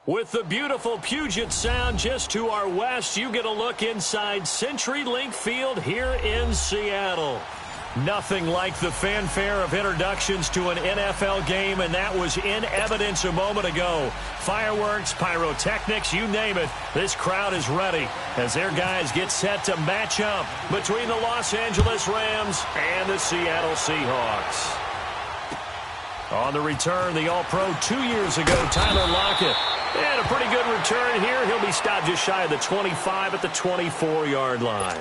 With the beautiful Puget Sound just to our west, you get a look inside CenturyLink Field here in Seattle. Nothing like the fanfare of introductions to an NFL game, and that was in evidence a moment ago. Fireworks, pyrotechnics, you name it. This crowd is ready as their guys get set to match up between the Los Angeles Rams and the Seattle Seahawks. On the return, the All-Pro 2 years ago, Tyler Lockett. And a pretty good return here. He'll be stopped just shy of the 25 at the 24-yard line.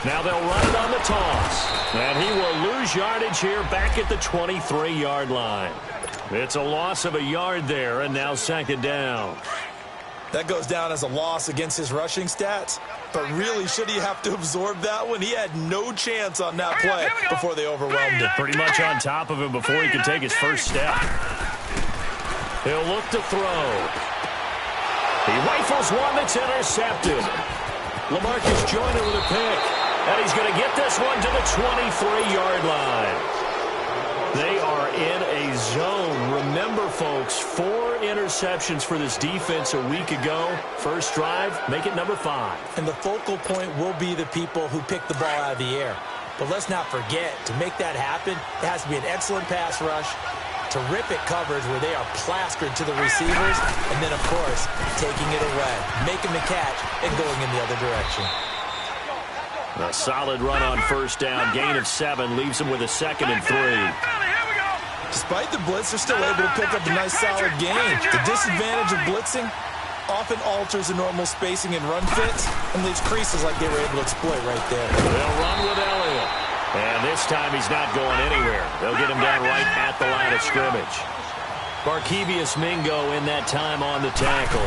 Now they'll run it on the toss. And he will lose yardage here back at the 23-yard line. It's a loss of a yard there, and now second down. That goes down as a loss against his rushing stats. But really, should he have to absorb that one? He had no chance on that play before they overwhelmed him. Pretty much on top of him before he could take his first step. He'll look to throw. He rifles one that's intercepted. LaMarcus Joyner with a pick. And he's going to get this one to the 23-yard line. They are in a zone. Remember, folks, 4 interceptions for this defense a week ago. First drive, make it number 5. And the focal point will be the people who pick the ball out of the air. But let's not forget, to make that happen, it has to be an excellent pass rush, terrific coverage where they are plastered to the receivers, and then, of course, taking it away, making the catch, and going in the other direction. A solid run on first down. Gain of 7 leaves him with a 2nd and 3. Despite the blitz, they're still able to pick up a nice solid gain. The disadvantage of blitzing often alters the normal spacing and run fits and leaves creases like they were able to exploit right there. They'll run with Elliott. And this time he's not going anywhere. They'll get him down right at the line of scrimmage. Barkevius Mingo in that time on the tackle.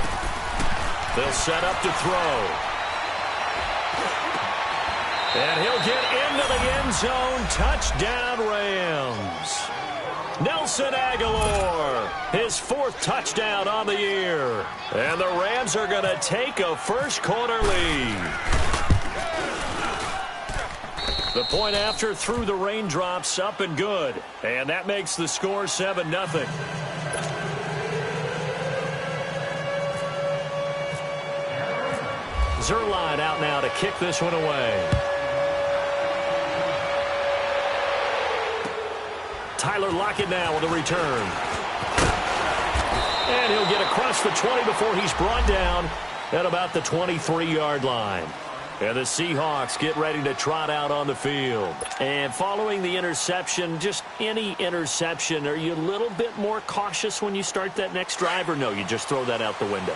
They'll set up to throw. And he'll get into the end zone. Touchdown, Rams. Nelson Aguilar, his 4th touchdown on the year. And the Rams are going to take a first-quarter lead. The point after through the raindrops, up and good. And that makes the score 7-0. Zerline out now to kick this one away. Tyler Lockett now with a return. And he'll get across the 20 before he's brought down at about the 23-yard line. And the Seahawks get ready to trot out on the field. And following the interception, just any interception, are you a little bit more cautious when you start that next drive, or no, you just throw that out the window?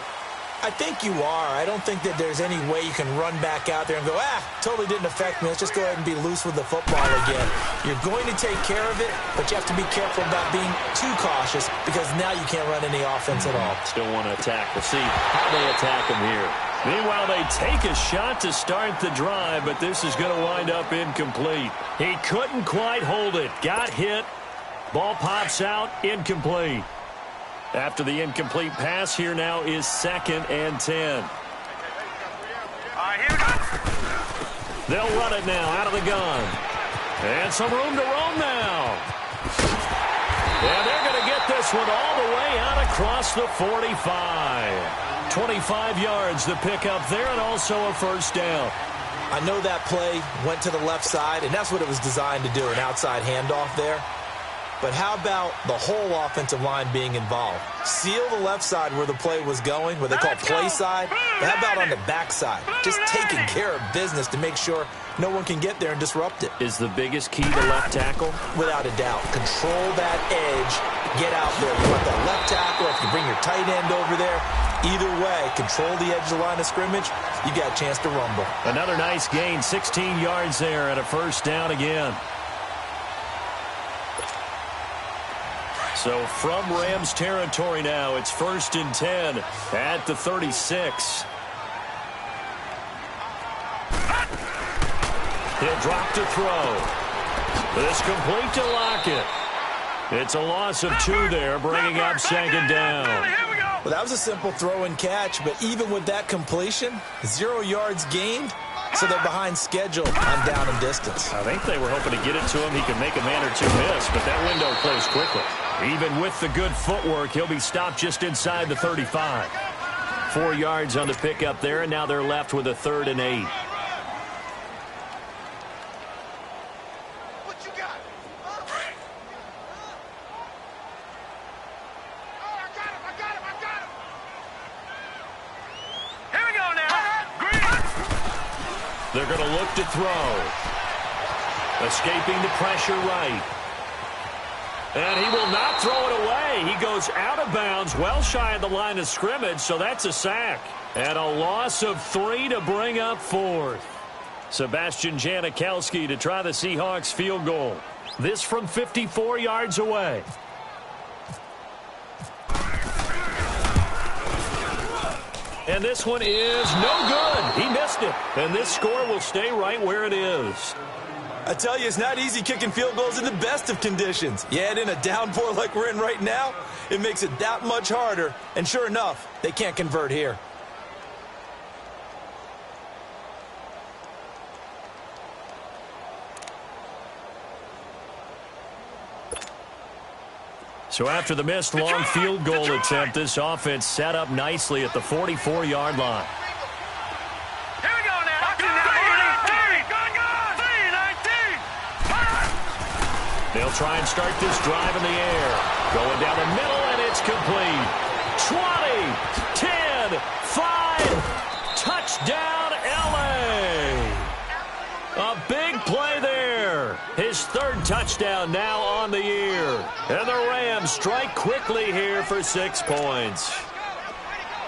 I think you are. I don't think that there's any way you can run back out there and go, totally didn't affect me. Let's just go ahead and be loose with the football again. You're going to take care of it, but you have to be careful about being too cautious because now you can't run any offense at all. Still want to attack. We'll see how they attack him here. Meanwhile, they take a shot to start the drive, but this is going to wind up incomplete. He couldn't quite hold it. Got hit. Ball pops out. Incomplete. After the incomplete pass, here now is 2nd and 10. They'll run it now out of the gun. And some room to roam now. And they're going to get this one all the way out across the 45. 25 yards the pickup there, and also a first down. I know that play went to the left side, and that's what it was designed to do, an outside handoff there. But how about the whole offensive line being involved? Seal the left side where the play was going, what they call play side. But how about on the back side? Just taking care of business to make sure no one can get there and disrupt it. Is the biggest key to left tackle? Without a doubt. Control that edge. Get out there. You want that left tackle. If you bring your tight end over there, either way, control the edge of the line of scrimmage, you got a chance to rumble. Another nice gain, 16 yards there and a first down again. So from Rams territory now, it's 1st and 10 at the 36. He'll drop to throw. This complete to Lockett. It's a loss of 2 there, bringing up second down. Well, that was a simple throw and catch, but even with that completion, 0 yards gained, so they're behind schedule on down and distance. I think they were hoping to get it to him. He could make a man or two miss, but that window closed quickly. Even with the good footwork, he'll be stopped just inside the 35. 4 yards on the pickup there, and now they're left with a 3rd and 8. They're going to look to throw. Escaping the pressure right. And he will not throw it away. He goes out of bounds, well shy of the line of scrimmage, so that's a sack. And a loss of 3 to bring up 4th. Sebastian Janikowski to try the Seahawks field goal. This from 54 yards away. And this one is no good. He missed it. And this score will stay right where it is. I tell you, it's not easy kicking field goals in the best of conditions. Yet in a downpour like we're in right now, it makes it that much harder. And sure enough, they can't convert here. So after the missed long field goal attempt, this offense set up nicely at the 44-yard line. Here we go now. They'll try and start this drive in the air. Going down the middle, and it's complete. 20, 10, 5, touchdown, L.A. A big play there. His 3rd touchdown now on the year. And the Rams strike quickly here for 6 points.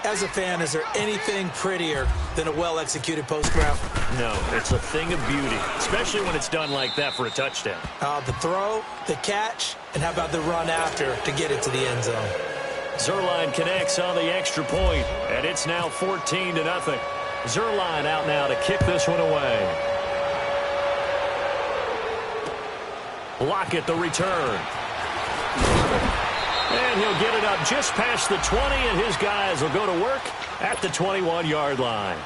As a fan, is there anything prettier than a well-executed post route? No, it's a thing of beauty, especially when it's done like that for a touchdown. The throw, the catch, and how about the run after to get it to the end zone? Zuerlein connects on the extra point, and it's now 14-0. Zuerlein out now to kick this one away. Lockett the return. And he'll get it up just past the 20, and his guys will go to work at the 21-yard line.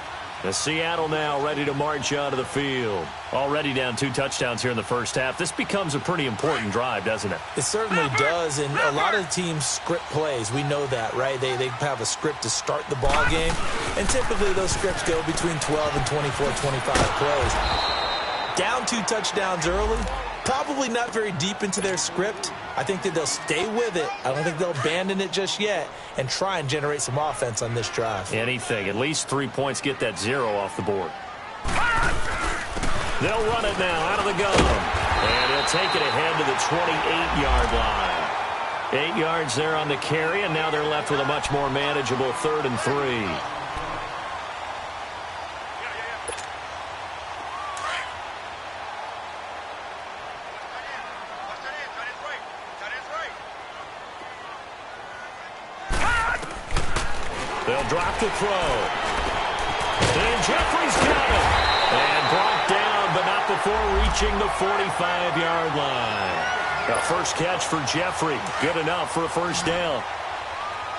The Seattle now ready to march onto the field. Already down 2 touchdowns here in the first half. This becomes a pretty important drive, doesn't it? It certainly does, and a lot of teams script plays. We know that, right? They have a script to start the ball game, and typically those scripts go between 12 and 24, 25 plays. Down 2 touchdowns early. Probably not very deep into their script. I think that they'll stay with it. I don't think they'll abandon it just yet and try and generate some offense on this drive. Anything. At least 3 points, get that 0 off the board. They'll run it now out of the gun. And he'll take it ahead to the 28-yard line. 8 yards there on the carry, and now they're left with a much more manageable 3rd and 3. They'll drop the throw. And Jeffrey's got it. And brought down, but not before reaching the 45-yard line. A first catch for Jeffrey. Good enough for a first down.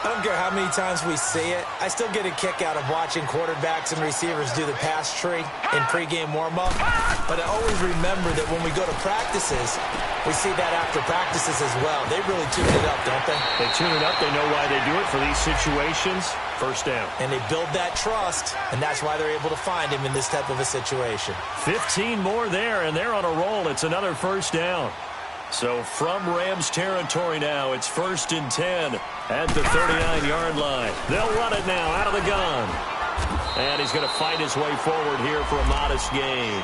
I don't care how many times we see it. I still get a kick out of watching quarterbacks and receivers do the pass tree in pregame warm-up. But I always remember that when we go to practices, we see that after practices as well. They really tune it up, don't they? They tune it up. They know why they do it for these situations. First down. And they build that trust, and that's why they're able to find him in this type of a situation. 15 more there, and they're on a roll. It's another first down. So from Rams territory now, it's 1st and 10 at the 39-yard line. They'll run it now out of the gun. And he's going to fight his way forward here for a modest gain.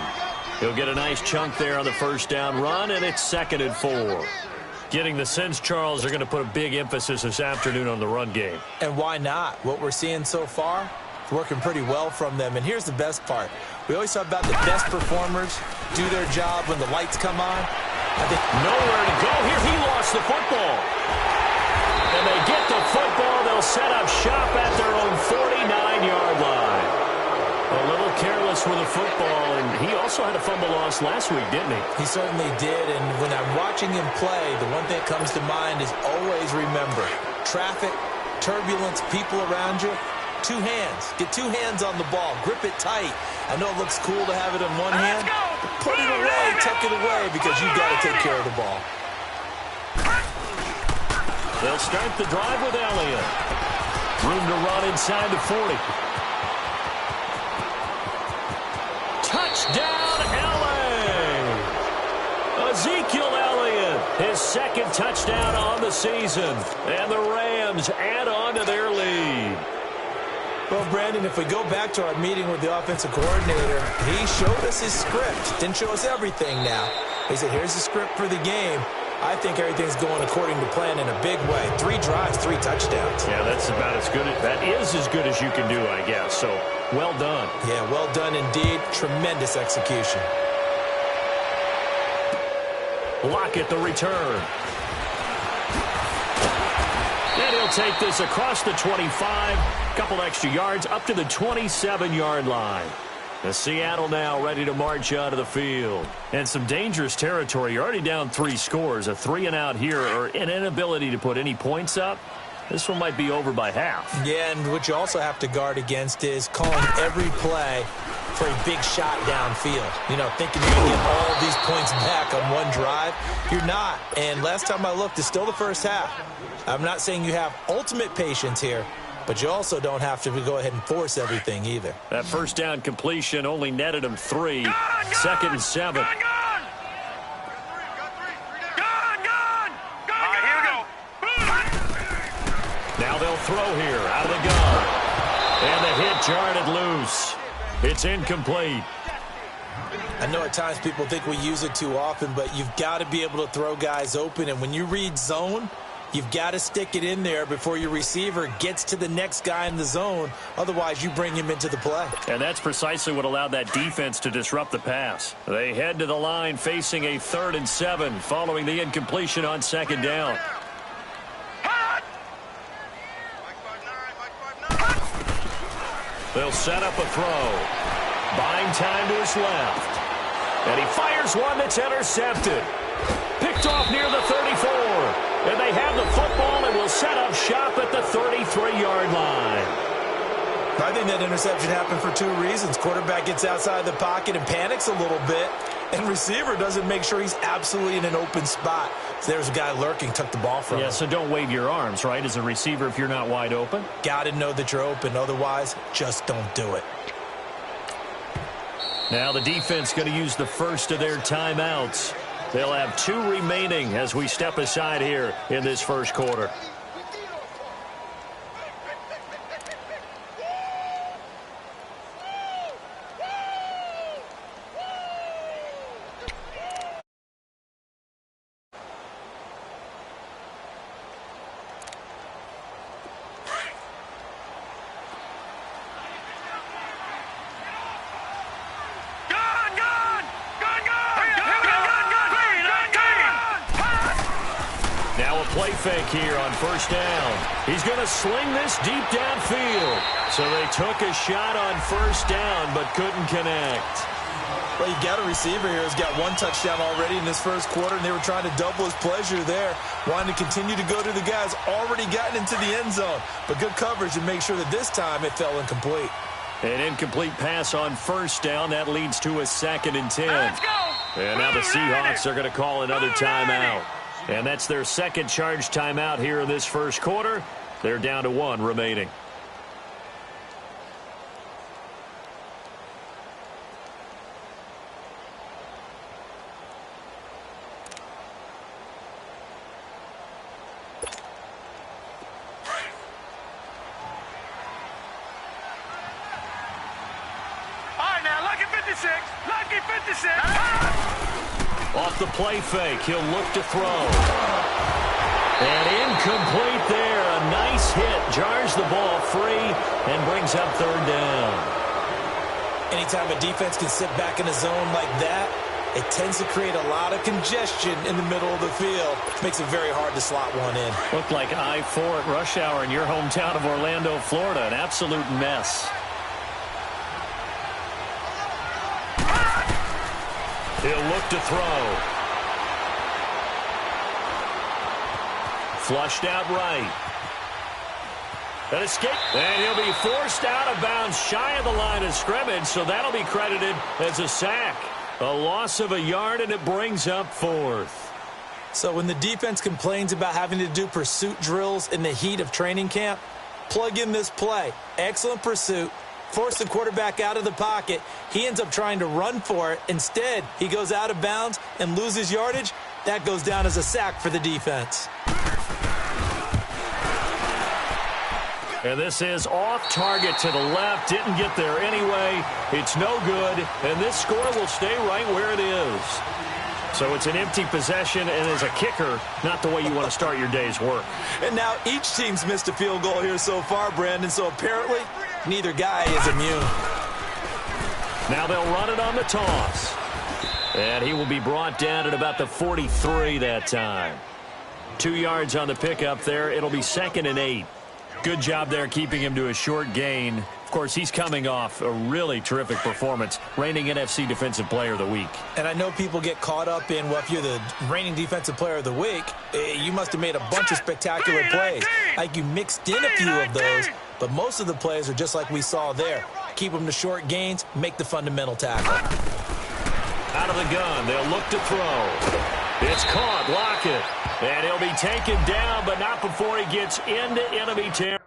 He'll get a nice chunk there on the first down run, and it's 2nd and 4. Getting the sense, Charles, are going to put a big emphasis this afternoon on the run game. And why not? What we're seeing so far, it's working pretty well from them. And here's the best part. We always talk about the best performers do their job when the lights come on. I think nowhere to go here. He lost the football. And they get the football. They'll set up shop at their own 49-yard line. A little careless with the football, and he also had a fumble loss last week, didn't he? He certainly did, and when I'm watching him play, the one thing that comes to mind is always remember, traffic, turbulence, people around you, two hands. Get two hands on the ball. Grip it tight. I know it looks cool to have it in one hand, but put it away, tuck it away, because you've got to take care of the ball. They'll start the drive with Elliott. Room to run inside the 40. Touchdown, L.A. Ezekiel Elliott, his second touchdown on the season. And the Rams add on to their lead. Well, Brandon, if we go back to our meeting with the offensive coordinator, he showed us his script. Didn't show us everything now. He said, here's the script for the game. I think everything's going according to plan in a big way. 3 drives, 3 touchdowns. Yeah, that's about as good. That is as good as you can do, I guess. So, well done. Yeah, well done indeed. Tremendous execution. Lockett the return. And he'll take this across the 25. Couple extra yards up to the 27-yard line. The Seattle now ready to march out of the field. And some dangerous territory. You're already down 3 scores. A 3-and-out here, or an inability to put any points up. This one might be over by half. Yeah, and what you also have to guard against is calling every play for a big shot downfield. You know, thinking you're going to get all these points back on one drive. You're not. And last time I looked, it's still the first half. I'm not saying you have ultimate patience here, but you also don't have to go ahead and force everything either. That first down completion only netted him 3. Second and 7. Gone! All right, here we go. Now they'll throw here out of the gun. And the hit jarred it loose. It's incomplete. I know at times people think we use it too often, but you've got to be able to throw guys open. And when you read zone, you've got to stick it in there before your receiver gets to the next guy in the zone. Otherwise, you bring him into the play. And that's precisely what allowed that defense to disrupt the pass. They head to the line facing a 3rd and 7 following the incompletion on 2nd down. They'll set up a throw. Buying time to his left. And he fires one that's intercepted. Picked off near the 34. And they have the football and will set up shop at the 33-yard line. I think that interception happened for 2 reasons. Quarterback gets outside the pocket and panics a little bit. And receiver doesn't make sure he's absolutely in an open spot. So there's a guy lurking, took the ball from him. Yeah, so don't wave your arms, right, as a receiver if you're not wide open. Got to know that you're open. Otherwise, just don't do it. Now the defense going to use the first of their timeouts. They'll have 2 remaining as we step aside here in this first quarter. Play fake here on first down. He's going to sling this deep downfield. So they took a shot on first down but couldn't connect. Well, you got a receiver here who's got 1 touchdown already in this first quarter, and they were trying to double his pleasure there, wanting to continue to go to the guys already gotten into the end zone. But good coverage to make sure that this time it fell incomplete. An incomplete pass on first down. That leads to a 2nd and 10. Let's go. And now the Seahawks are going to call another timeout. And that's their second charge timeout here in this first quarter. They're down to 1 remaining. All right, now, lucky 56. Lucky 56. Off the play fake, he'll look to throw. And incomplete there. A nice hit. Jars the ball free and brings up 3rd down. Anytime a defense can sit back in a zone like that, it tends to create a lot of congestion in the middle of the field. Makes it very hard to slot one in. Looked like I-4 at rush hour in your hometown of Orlando, Florida. An absolute mess. He'll look to throw. Flushed out right. An escape. And he'll be forced out of bounds shy of the line of scrimmage, so that'll be credited as a sack. A loss of a yard, and it brings up 4th. So when the defense complains about having to do pursuit drills in the heat of training camp, plug in this play. Excellent pursuit. Force the quarterback out of the pocket. He ends up trying to run for it. Instead, he goes out of bounds and loses yardage. That goes down as a sack for the defense. And this is off target to the left. Didn't get there anyway. It's no good. And this score will stay right where it is. So it's an empty possession, and as a kicker, not the way you want to start your day's work. And now each team's missed a field goal here so far, Brandon, so apparently neither guy is immune. Now they'll run it on the toss. And he will be brought down at about the 43 that time. 2 yards on the pickup there. It'll be 2nd and 8. Good job there keeping him to a short gain. Of course, he's coming off a really terrific performance, reigning NFC Defensive Player of the Week. And I know people get caught up in, well, if you're the reigning Defensive Player of the Week, you must have made a bunch of spectacular plays. Like you mixed in a few of those, but most of the plays are just like we saw there. Keep them to short gains, make the fundamental tackle. Out of the gun, they'll look to throw. It's caught, Lockett. And he'll be taken down, but not before he gets into enemy territory.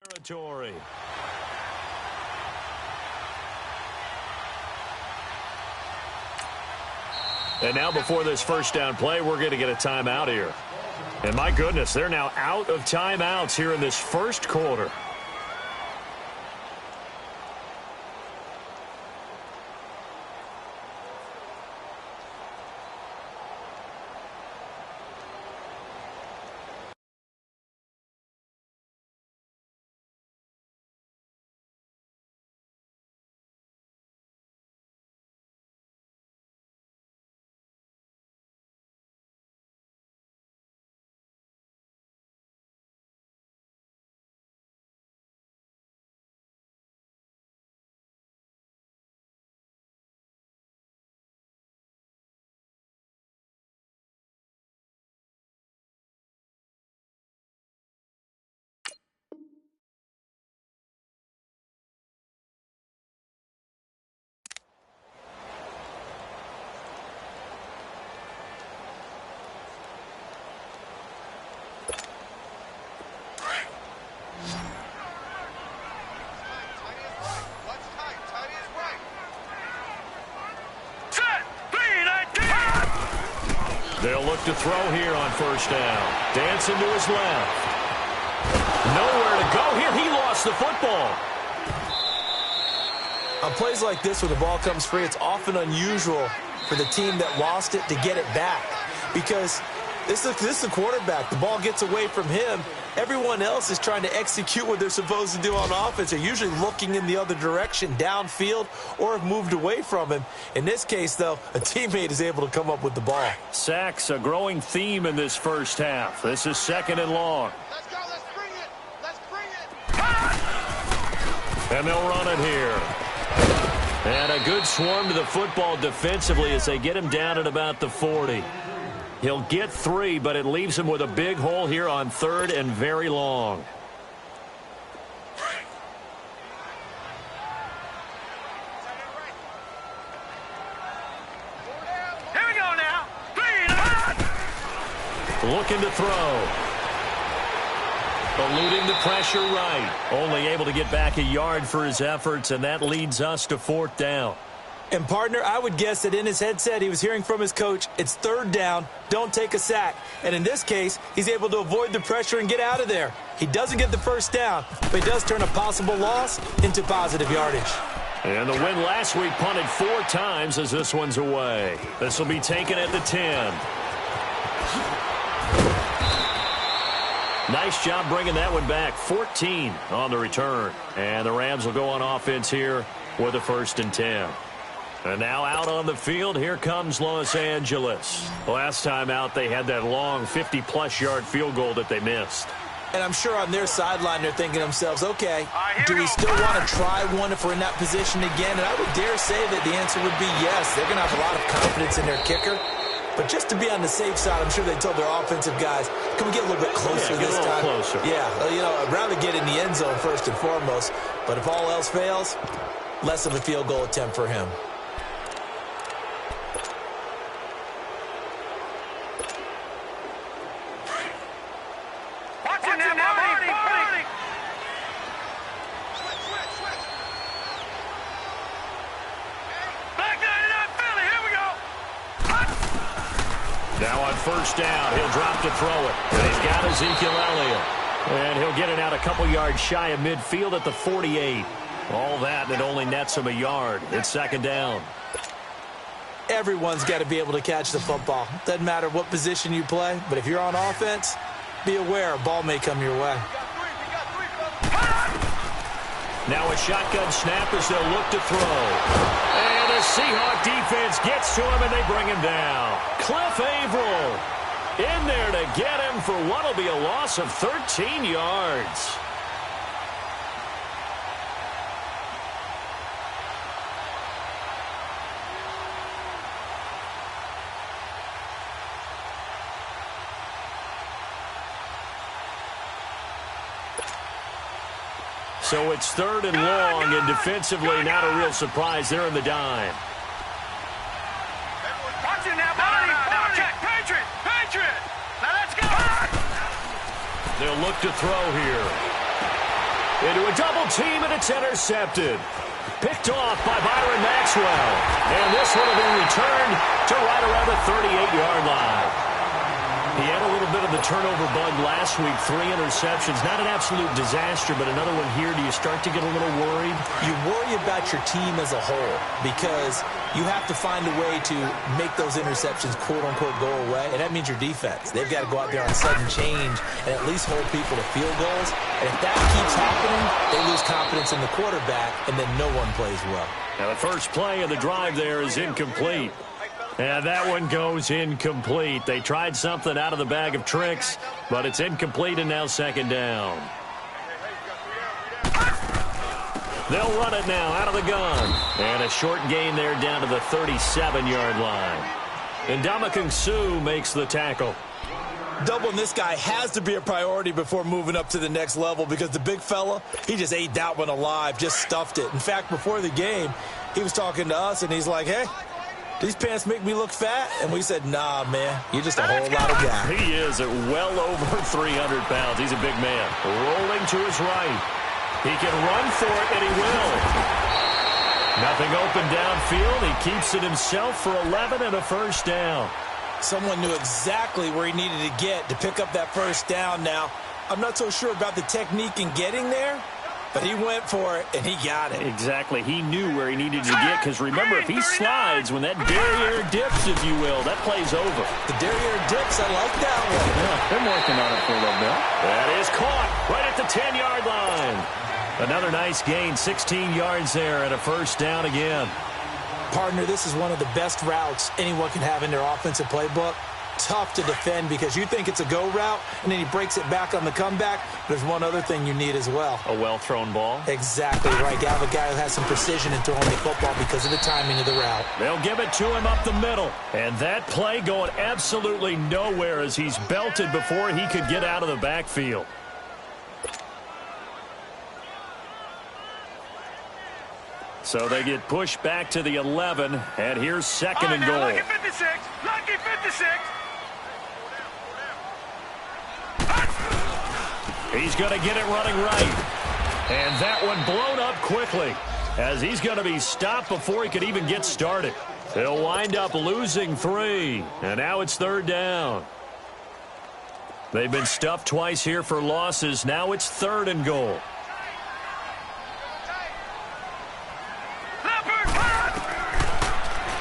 Territory. And now before this first down play, we're going to get a timeout here. And my goodness, they're now out of timeouts here in this first quarter. They'll look to throw here on first down. Dancing to his left. Nowhere to go here. He lost the football. On plays like this where the ball comes free, it's often unusual for the team that lost it to get it back. Because this is the quarterback. The ball gets away from him. Everyone else is trying to execute what they're supposed to do on offense. They're usually looking in the other direction, downfield, or have moved away from him. In this case, though, a teammate is able to come up with the ball. Sacks, a growing theme in this first half. This is 2nd and long. Let's go. Let's bring it. Let's bring it. And they'll run it here. And a good swarm to the football defensively as they get him down at about the 40. He'll get 3, but it leaves him with a big hole here on 3rd and very long. Here we go now. Looking to throw. Eluding the pressure right. Only able to get back a yard for his efforts, and that leads us to 4th down. And, partner, I would guess that in his headset he was hearing from his coach, it's 3rd down, don't take a sack. And in this case, he's able to avoid the pressure and get out of there. He doesn't get the first down, but he does turn a possible loss into positive yardage. And the win last week punted 4 times as this one's away. This will be taken at the 10. Nice job bringing that one back. 14 on the return. And the Rams will go on offense here with a 1st and 10. And now out on the field, here comes Los Angeles. Last time out, they had that long 50-plus yard field goal that they missed. And I'm sure on their sideline they're thinking to themselves, okay, do we still want to try one if we're in that position again? And I would dare say that the answer would be yes. They're going to have a lot of confidence in their kicker. But just to be on the safe side, I'm sure they told their offensive guys, can we get a little bit closer this time? Closer. Yeah, I'd rather get in the end zone first and foremost. But if all else fails, less of a field goal attempt for him. Now on first down, he'll drop to throw it. And he's got Ezekiel Elliott. And he'll get it out a couple yards shy of midfield at the 48. All that, and it only nets him a yard. It's 2nd down. Everyone's got to be able to catch the football. Doesn't matter what position you play, but if you're on offense, be aware a ball may come your way. Now a shotgun snap as they'll look to throw. And the Seahawk defense gets to him, and they bring him down. Cliff Averill in there to get him for what will be a loss of 13 yards. So it's 3rd and long, and defensively not a real surprise. They're in the dime. Watch it now, check. Patriot. Now let's go. They'll look to throw here. Into a double team, and it's intercepted. Picked off by Byron Maxwell. And this one will be returned to right around the 38-yard line. He had a little bit of the turnover bug last week, 3 interceptions. Not an absolute disaster, but another one here. Do you start to get a little worried? You worry about your team as a whole because you have to find a way to make those interceptions, quote-unquote, go away, and that means your defense. They've got to go out there on sudden change and at least hold people to field goals. And if that keeps happening, they lose confidence in the quarterback, and then no one plays well. Now the first play of the drive there is incomplete. And that one goes incomplete. They tried something out of the bag of tricks, but it's incomplete, and now 2nd down. They'll run it now out of the gun. And a short gain there down to the 37-yard line. And Ndamukong Suh makes the tackle. Doubling this guy has to be a priority before moving up to the next level because the big fella, he just ate that one alive, just stuffed it. In fact, before the game, he was talking to us, and he's like, hey, these pants make me look fat? And we said, nah, man, you're just a whole lot of guy. He is at well over 300 pounds. He's a big man. Rolling to his right. He can run for it, and he will. Nothing open downfield. He keeps it himself for 11 and a first down. Someone knew exactly where he needed to get to pick up that first down now. I'm not so sure about the technique in getting there, but he went for it, and he got it. Exactly. He knew where he needed to get, because remember, if he slides, when that derriere dips, if you will, that play's over. The derriere dips, I like that one. Yeah, been working on it for a little bit. That is caught right at the 10-yard line. Another nice gain, 16 yards there, and a first down again. Partner, this is one of the best routes anyone can have in their offensive playbook. Tough to defend because you think it's a go route, and then he breaks it back on the comeback. There's one other thing you need as well. A well-thrown ball. Exactly right. You have a guy who has some precision in throwing the football because of the timing of the route. They'll give it to him up the middle. And that play going absolutely nowhere as he's belted before he could get out of the backfield. So they get pushed back to the 11, and here's second and goal. Lucky 56. Lucky 56. He's going to get it running right. And that one blown up quickly as he's going to be stopped before he could even get started. He'll wind up losing 3, and now it's third down. They've been stuffed twice here for losses. Now it's third and goal.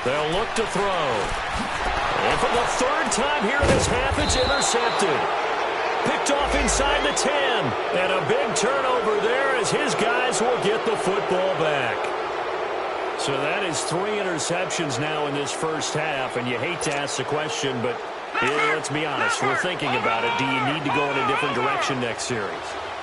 They'll look to throw. And for the third time here in this half, it's intercepted. Picked off inside the 10. And a big turnover there as his guys will get the football back. So that is 3 interceptions now in this first half. And you hate to ask the question, but let's be honest. We're thinking about it. Do you need to go in a different direction next series?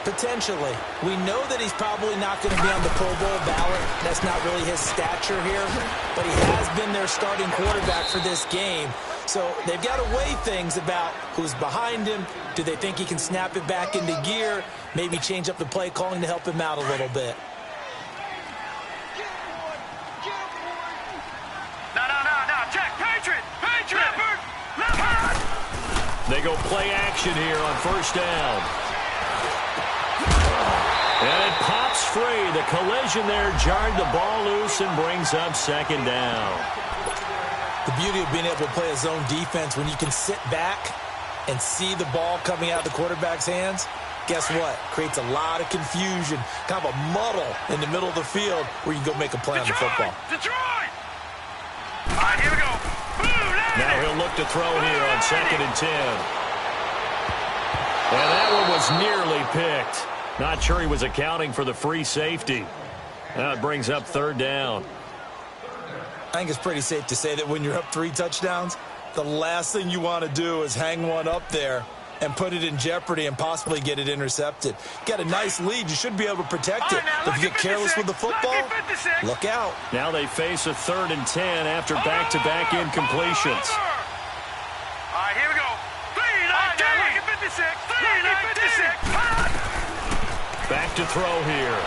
Potentially. We know that he's probably not going to be on the Pro Bowl ballot. That's not really his stature here. But he has been their starting quarterback for this game. So they've got to weigh things about who's behind him. Do they think he can snap it back into gear? Maybe change up the play calling to help him out a little bit. No. Check. Patriot. Leopard. They go play action here on first down. And it pops free. The collision there jarred the ball loose and brings up second down. The beauty of being able to play a zone defense when you can sit back and see the ball coming out of the quarterback's hands, guess what? Creates a lot of confusion, kind of a muddle in the middle of the field where you can go make a play on the football. Detroit! All right, here we go. Now he'll look to throw here on second and 10. And that one was nearly picked. Not sure he was accounting for the free safety. Now it brings up third down. I think it's pretty safe to say that when you're up 3 touchdowns, the last thing you want to do is hang one up there and put it in jeopardy and possibly get it intercepted. Got a nice lead. You should be able to protect it. But if you get careless with the football, look out. Now they face a third and 10 after back-to-back incompletions. All right, here we go. 3-19. Back to throw here.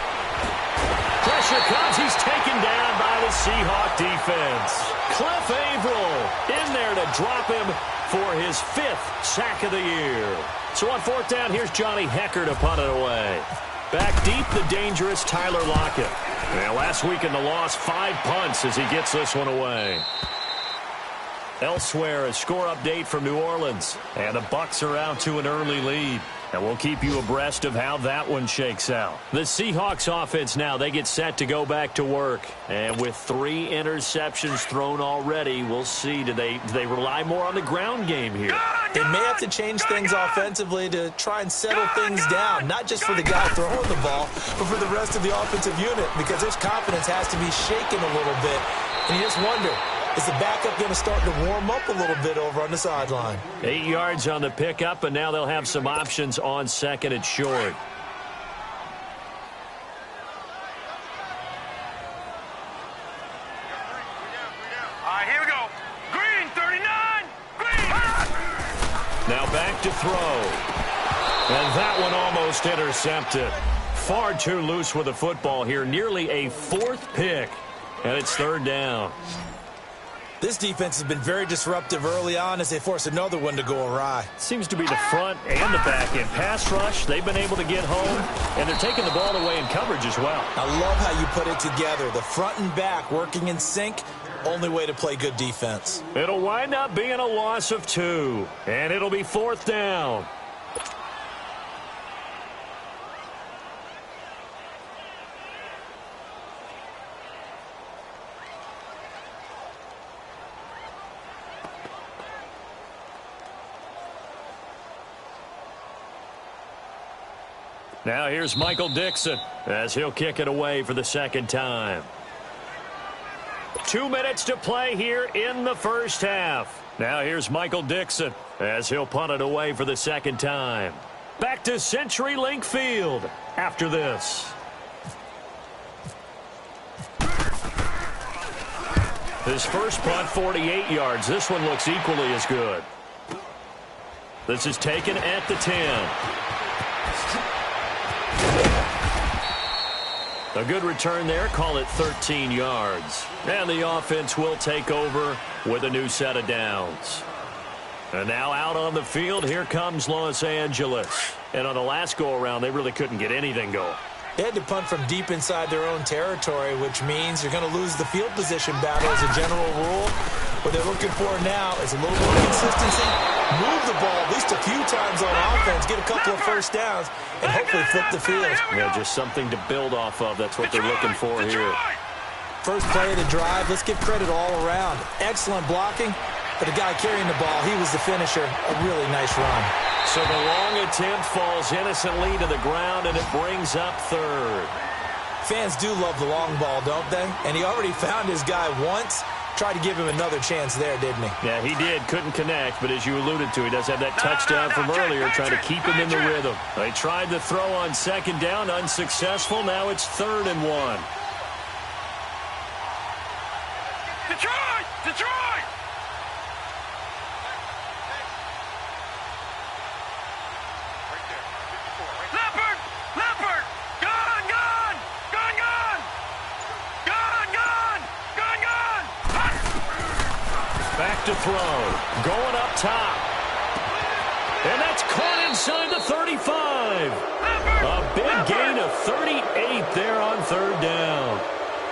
Pressure comes. He's taken down by the Seahawk defense. Cliff Averill in there to drop him for his 5th sack of the year. So on fourth down, here's Johnny Hecker to punt it away. Back deep, the dangerous Tyler Lockett. Now, last week in the loss, 5 punts as he gets this one away. Elsewhere, a score update from New Orleans. And the Bucs are out to an early lead. And we'll keep you abreast of how that one shakes out. The Seahawks offense now, they get set to go back to work. And with 3 interceptions thrown already, we'll see. Do they rely more on the ground game here? They may have to change things offensively to try and settle things down. Not just for the guy throwing the ball, but for the rest of the offensive unit. Because his confidence has to be shaken a little bit. And you just wonder, is the backup going to start to warm up a little bit over on the sideline? 8 yards on the pickup, and now they'll have some options on second and short. All right, here we go. Green, 39. Green. Now back to throw. And that one almost intercepted. Far too loose with the football here. Nearly a 4th pick. And it's third down. This defense has been very disruptive early on as they force another one to go awry. Seems to be the front and the back end. Pass rush, they've been able to get home, and they're taking the ball away in coverage as well. I love how you put it together. The front and back working in sync. Only way to play good defense. It'll wind up being a loss of 2, and it'll be 4th down. Now here's Michael Dixon as he'll kick it away for the 2nd time. 2 minutes to play here in the first half. Now here's Michael Dixon as he'll punt it away for the 2nd time. Back to CenturyLink Field after this. His first punt, 48 yards. This one looks equally as good. This is taken at the 10. A good return there. Call it 13 yards. And the offense will take over with a new set of downs. And now out on the field, here comes Los Angeles. And on the last go-around, they really couldn't get anything going. They had to punt from deep inside their own territory, which means you're going to lose the field position battle as a general rule. What they're looking for now is a little more consistency. Move the ball at least a few times on offense, get a couple of first downs, and hopefully flip the field. Yeah, just something to build off of. That's what they're looking for here. First play of the drive, let's give credit all around. Excellent blocking, but the guy carrying the ball, he was the finisher. A really nice run. So the long attempt falls innocently to the ground, and it brings up 3rd. Fans do love the long ball, don't they? And he already found his guy once. Tried to give him another chance there, didn't he? Yeah, he did. Couldn't connect, but as you alluded to, he does have that touchdown from earlier, trying to keep him in the rhythm. They tried the throw on 2nd down, unsuccessful. Now it's 3rd and 1. Detroit! Detroit! Leopard! Leopard! Gone! Gone! Gone! Gone! Gone! Gone! Gone! Gone! Back to throw. Going up top. And that's caught inside the 35. A big gain of 38 there on 3rd down.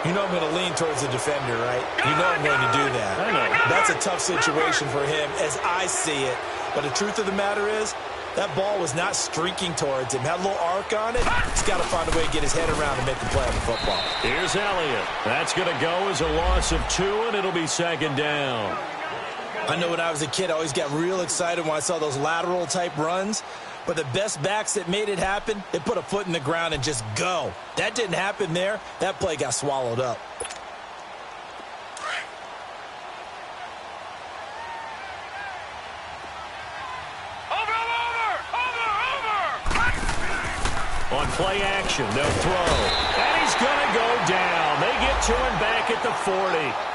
You know I'm going to lean towards the defender, right? You know I'm going to do that. I know. That's a tough situation for him as I see it. But the truth of the matter is, that ball was not streaking towards him. Had a little arc on it. He's got to find a way to get his head around and make the play on the football. Here's Elliott. That's going to go as a loss of 2, and it'll be 2nd down. I know when I was a kid, I always got real excited when I saw those lateral-type runs. But the best backs that made it happen, they put a foot in the ground and just go. That didn't happen there. That play got swallowed up. On play action, they'll throw. And he's going to go down. They get to him back at the 40.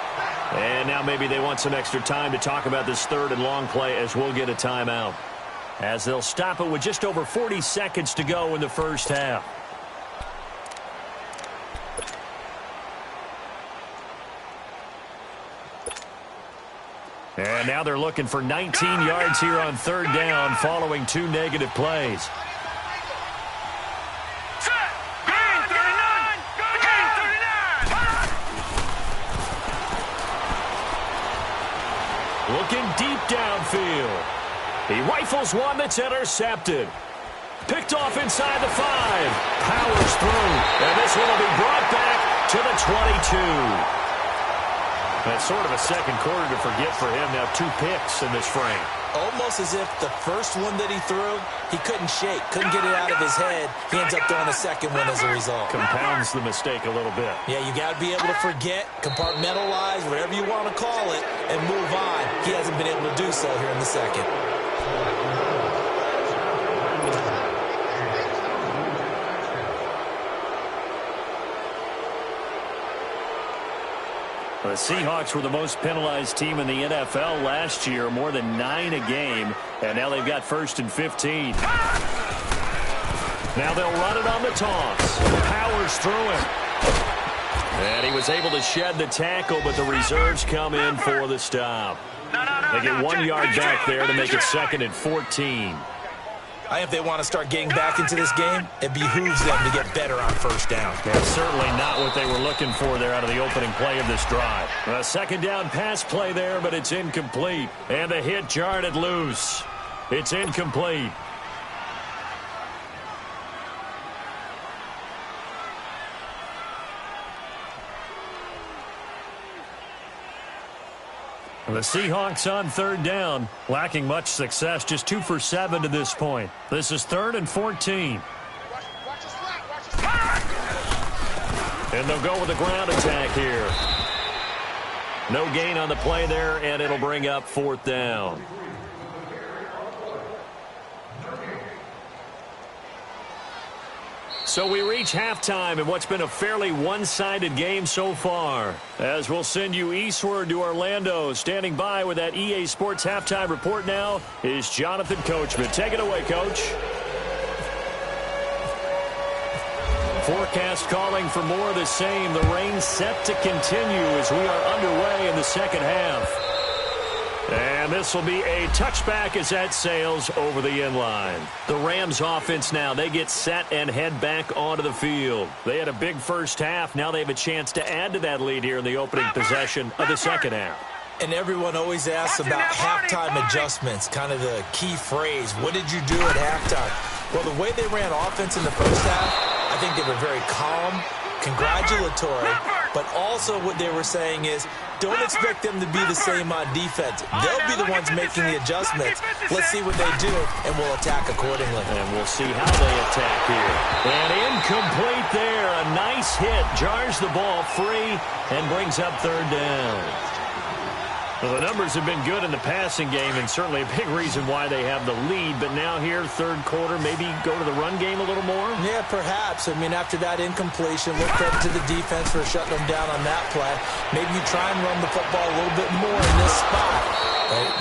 And now maybe they want some extra time to talk about this 3rd and long play as we'll get a timeout. As they'll stop it with just over 40 seconds to go in the first half. And now they're looking for 19 yards here on 3rd down following 2 negative plays. Looking deep downfield. He rifles one that's intercepted. Picked off inside the 5. Powers through. And this one will be brought back to the 22. That's sort of a second quarter to forget for him. Now 2 picks in this frame. Almost as if the first one that he threw, he couldn't shake, couldn't get it out of his head. He ends up throwing a second one as a result. Compounds the mistake a little bit. Yeah, you got to be able to forget, compartmentalize, whatever you want to call it, and move on. He hasn't been able to do so here in the second. The Seahawks were the most penalized team in the NFL last year, more than 9 a game, and now they've got 1st and 15. Now they'll run it on the toss. Powers through him. And he was able to shed the tackle, but the reserves come in for the stop. They get 1 yard back there to make it 2nd and 14. If they want to start getting back into this game, it behooves them to get better on first down. That's certainly not what they were looking for there out of the opening play of this drive. A second down pass play there, but it's incomplete. And the hit jarred it loose. It's incomplete. The Seahawks on third down, lacking much success, just 2 for 7 to this point. This is 3rd and 14. And they'll go with the ground attack here. No gain on the play there, and it'll bring up 4th down. So we reach halftime in what's been a fairly one-sided game so far. As we'll send you eastward to Orlando. Standing by with that EA Sports halftime report now is Jonathan Coachman. Take it away, Coach. Forecast calling for more of the same. The rain set to continue as we are underway in the second half. And this will be a touchback as that sails over the inline. The Rams offense now, they get set and head back onto the field. They had a big first half. Now they have a chance to add to that lead here in the opening possession of the second half. And everyone always asks about halftime adjustments, kind of the key phrase. What did you do at halftime? Well, the way they ran offense in the first half, I think they were very calm, congratulatory, but also what they were saying is, don't expect them to be the same on defense. They'll be the ones making the adjustments. Let's see what they do, and we'll attack accordingly. And we'll see how they attack here. And incomplete there. A nice hit. Jars the ball free and brings up 3rd down. Well, the numbers have been good in the passing game, and certainly a big reason why they have the lead. But now here, 3rd quarter, maybe go to the run game a little more? Yeah, perhaps. I mean, after that incompletion, we'll credit to the defense for shutting them down on that play. Maybe you try and run the football a little bit more in this spot.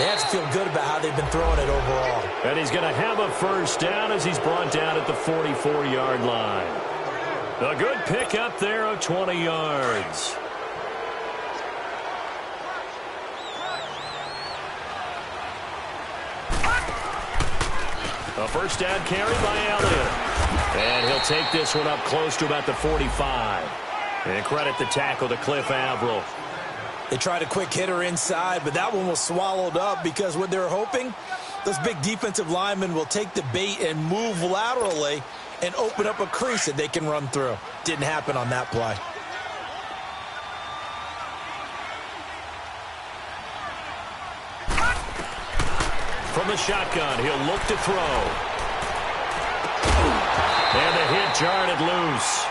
They have to feel good about how they've been throwing it overall. And he's going to have a first down as he's brought down at the 44-yard line. A good pickup there of 20 yards. A first down carry by Elliott. And he'll take this one up close to about the 45. And credit the tackle to Cliff Averill. They tried a quick hitter inside, but that one was swallowed up because what they're hoping, those big defensive linemen will take the bait and move laterally and open up a crease that they can run through. Didn't happen on that play. From the shotgun, he'll look to throw. And the hit jarred it loose.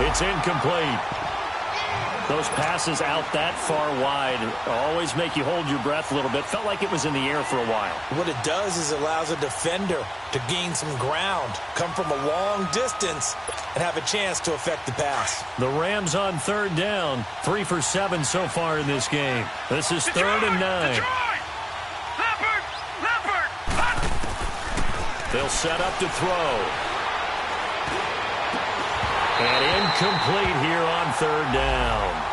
It's incomplete. Those passes out that far wide always make you hold your breath a little bit. Felt like it was in the air for a while. What it does is it allows a defender to gain some ground, come from a long distance, and have a chance to affect the pass. The Rams on 3rd down. 3 for 7 so far in this game. This is 3rd and 9. They'll set up to throw. And incomplete here on 3rd down.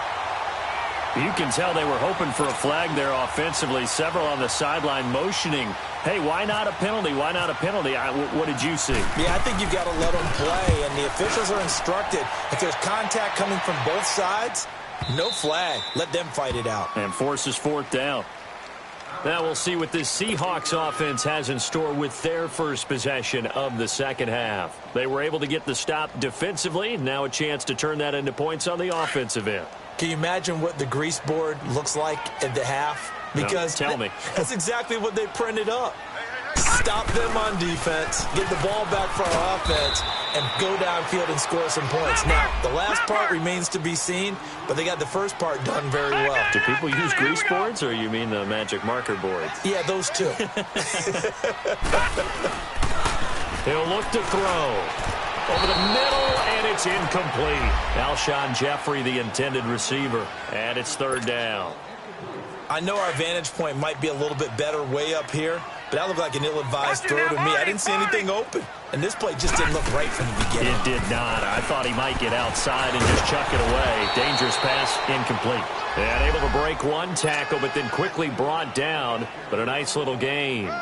You can tell they were hoping for a flag there offensively. Several on the sideline motioning, hey, why not a penalty? Why not a penalty? What did you see? Yeah, I think you've got to let them play, and the officials are instructed. If there's contact coming from both sides, no flag. Let them fight it out. And forces 4th down. Now we'll see what this Seahawks offense has in store with their first possession of the second half. They were able to get the stop defensively. Now a chance to turn that into points on the offensive end. Can you imagine what the grease board looks like at the half? Because no, tell me. That's exactly what they printed up. Stop them on defense, get the ball back for our offense, and go downfield and score some points. Now, the last part remains to be seen, but they got the first part done very well. Do people use grease boards, or you mean the magic marker boards? Yeah, those two. He'll look to throw. Over the middle, and it's incomplete. Alshon Jeffrey, the intended receiver, and it's 3rd down. I know our vantage point might be a little bit better way up here, but that looked like an ill-advised throw to me. I didn't see anything open, and this play just didn't look right from the beginning. It did not. I thought he might get outside and just chuck it away. Dangerous pass, incomplete. And able to break one tackle, but then quickly brought down, but a nice little gain.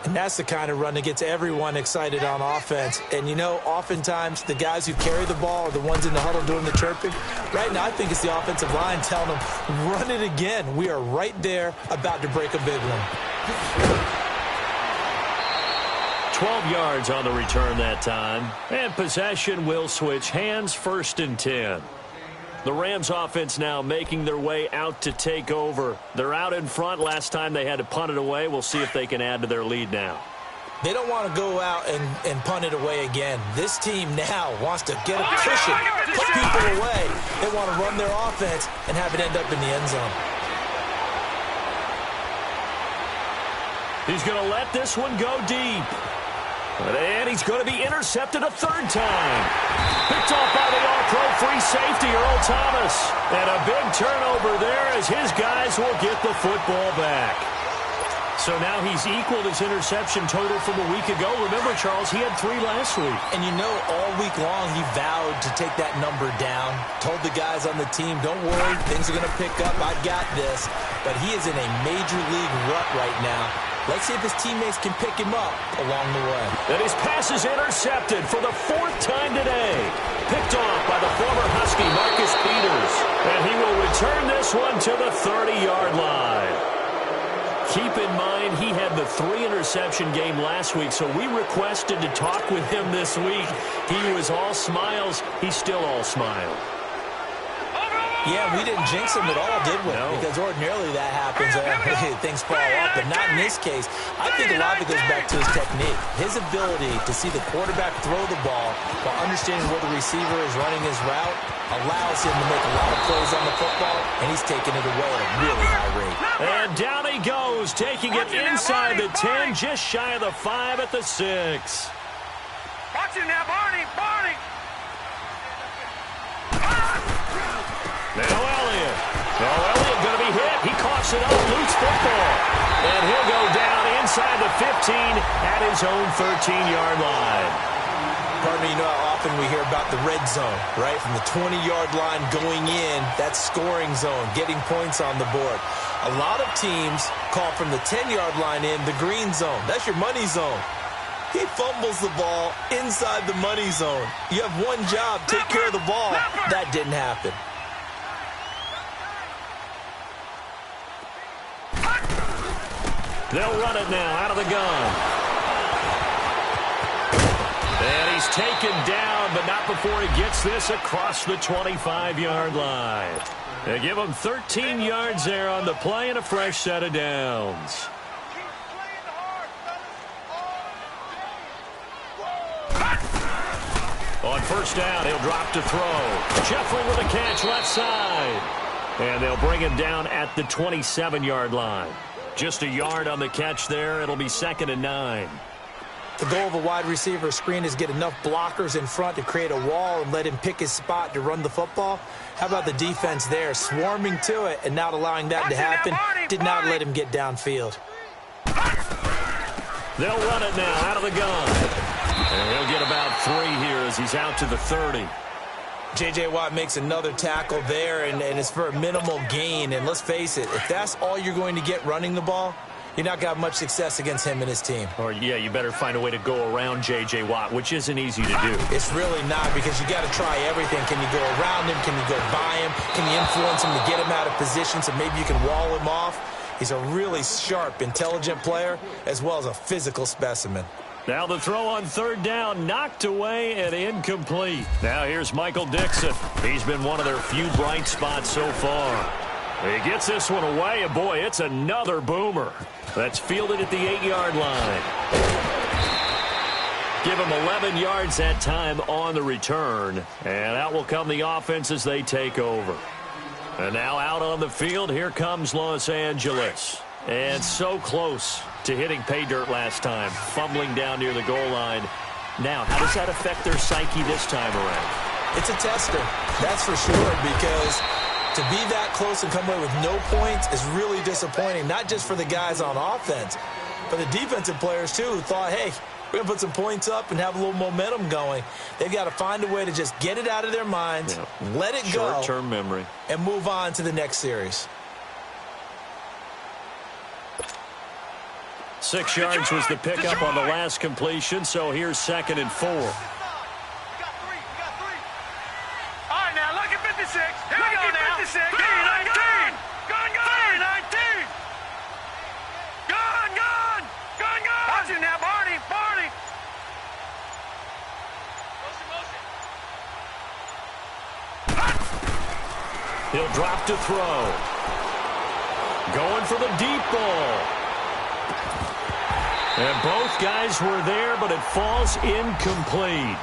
And that's the kind of run that gets everyone excited on offense. And, you know, oftentimes the guys who carry the ball are the ones in the huddle doing the chirping. Right now, I think it's the offensive line telling them, run it again. We are right there about to break a big one. 12 yards on the return that time. And possession will switch hands, 1st and 10. The Rams offense now making their way out to take over. They're out in front. Last time they had to punt it away. We'll see if they can add to their lead now. They don't want to go out and punt it away again. This team now wants to get a cushion, put people away. They want to run their offense and have it end up in the end zone. He's going to let this one go deep. And he's going to be intercepted a 3rd time. Picked off by the all-pro free safety, Earl Thomas. And a big turnover there as his guys will get the football back. So now he's equaled his interception total from a week ago. Remember, Charles, he had 3 last week. And you know, all week long he vowed to take that number down. Told the guys on the team, don't worry, things are going to pick up. I've got this. But he is in a major league rut right now. Let's see if his teammates can pick him up along the way. And his pass is intercepted for the 4th time today. Picked off by the former Husky, Marcus Peters. And he will return this one to the 30-yard line. Keep in mind, he had the 3-interception game last week, so we requested to talk with him this week. He was all smiles. He's still all smile. Yeah, we didn't jinx him at all, did we? No. Because ordinarily that happens. Things fall off, but not in this case. I think a lot of it goes back to his technique. His ability to see the quarterback throw the ball while understanding where the receiver is running his route allows him to make a lot of plays on the football, and he's taking it away at a really high rate. And down he goes, taking it inside the 10, just shy of the 5 at the 6. Watch him now, Barney! Now Elliott. Elliott going to be hit. He coughs it up, loose football. And he'll go down inside the 15 at his own 13-yard line. Pardon me, you know how often we hear about the red zone, right? From the 20-yard line going in, that's scoring zone, getting points on the board. A lot of teams call from the 10-yard line in the green zone. That's your money zone. He fumbles the ball inside the money zone. You have one job, take care of the ball. That didn't happen. They'll run it now out of the gun. And he's taken down, but not before he gets this across the 25-yard line. They give him 13 yards there on the play and a fresh set of downs. On 1st down, he'll drop to throw. Jeffrey with a catch left side. And they'll bring him down at the 27-yard line. Just a yard on the catch there. It'll be 2nd and 9. The goal of a wide receiver screen is get enough blockers in front to create a wall and let him pick his spot to run the football. How about the defense there, swarming to it and not allowing that to happen? Did not let him get downfield. They'll run it now out of the gun. And he'll get about 3 here as he's out to the 30. J.J. Watt makes another tackle there, and it's for a minimal gain. And let's face it, if that's all you're going to get running the ball, you're not going to have much success against him and his team. Or, yeah, you better find a way to go around J.J. Watt, which isn't easy to do. It's really not, because you got to try everything. Can you go around him? Can you go by him? Can you influence him to get him out of position so maybe you can wall him off? He's a really sharp, intelligent player, as well as a physical specimen. Now the throw on 3rd down, knocked away and incomplete. Now here's Michael Dixon. He's been one of their few bright spots so far. He gets this one away, and boy, it's another boomer. That's fielded at the 8-yard line. Give him 11 yards that time on the return. And out will come the offense as they take over. And now out on the field, here comes Los Angeles. And so close to hitting pay dirt last time, fumbling down near the goal line. Now, how does that affect their psyche this time around? It's a tester, that's for sure, because to be that close and come away with no points is really disappointing, not just for the guys on offense, but the defensive players, too, who thought, hey, we're going to put some points up and have a little momentum going. They've got to find a way to just get it out of their minds, let it go, short-term memory, and move on to the next series. 6 yards was the pickup on the last completion, so here's 2nd and 4. We got three. All right, now, look at 56. Here we go now. 56. 319. Gun. 319. Gun. Watch it now, Barney. He'll drop to throw. Going for the deep ball. And both guys were there, but it falls incomplete.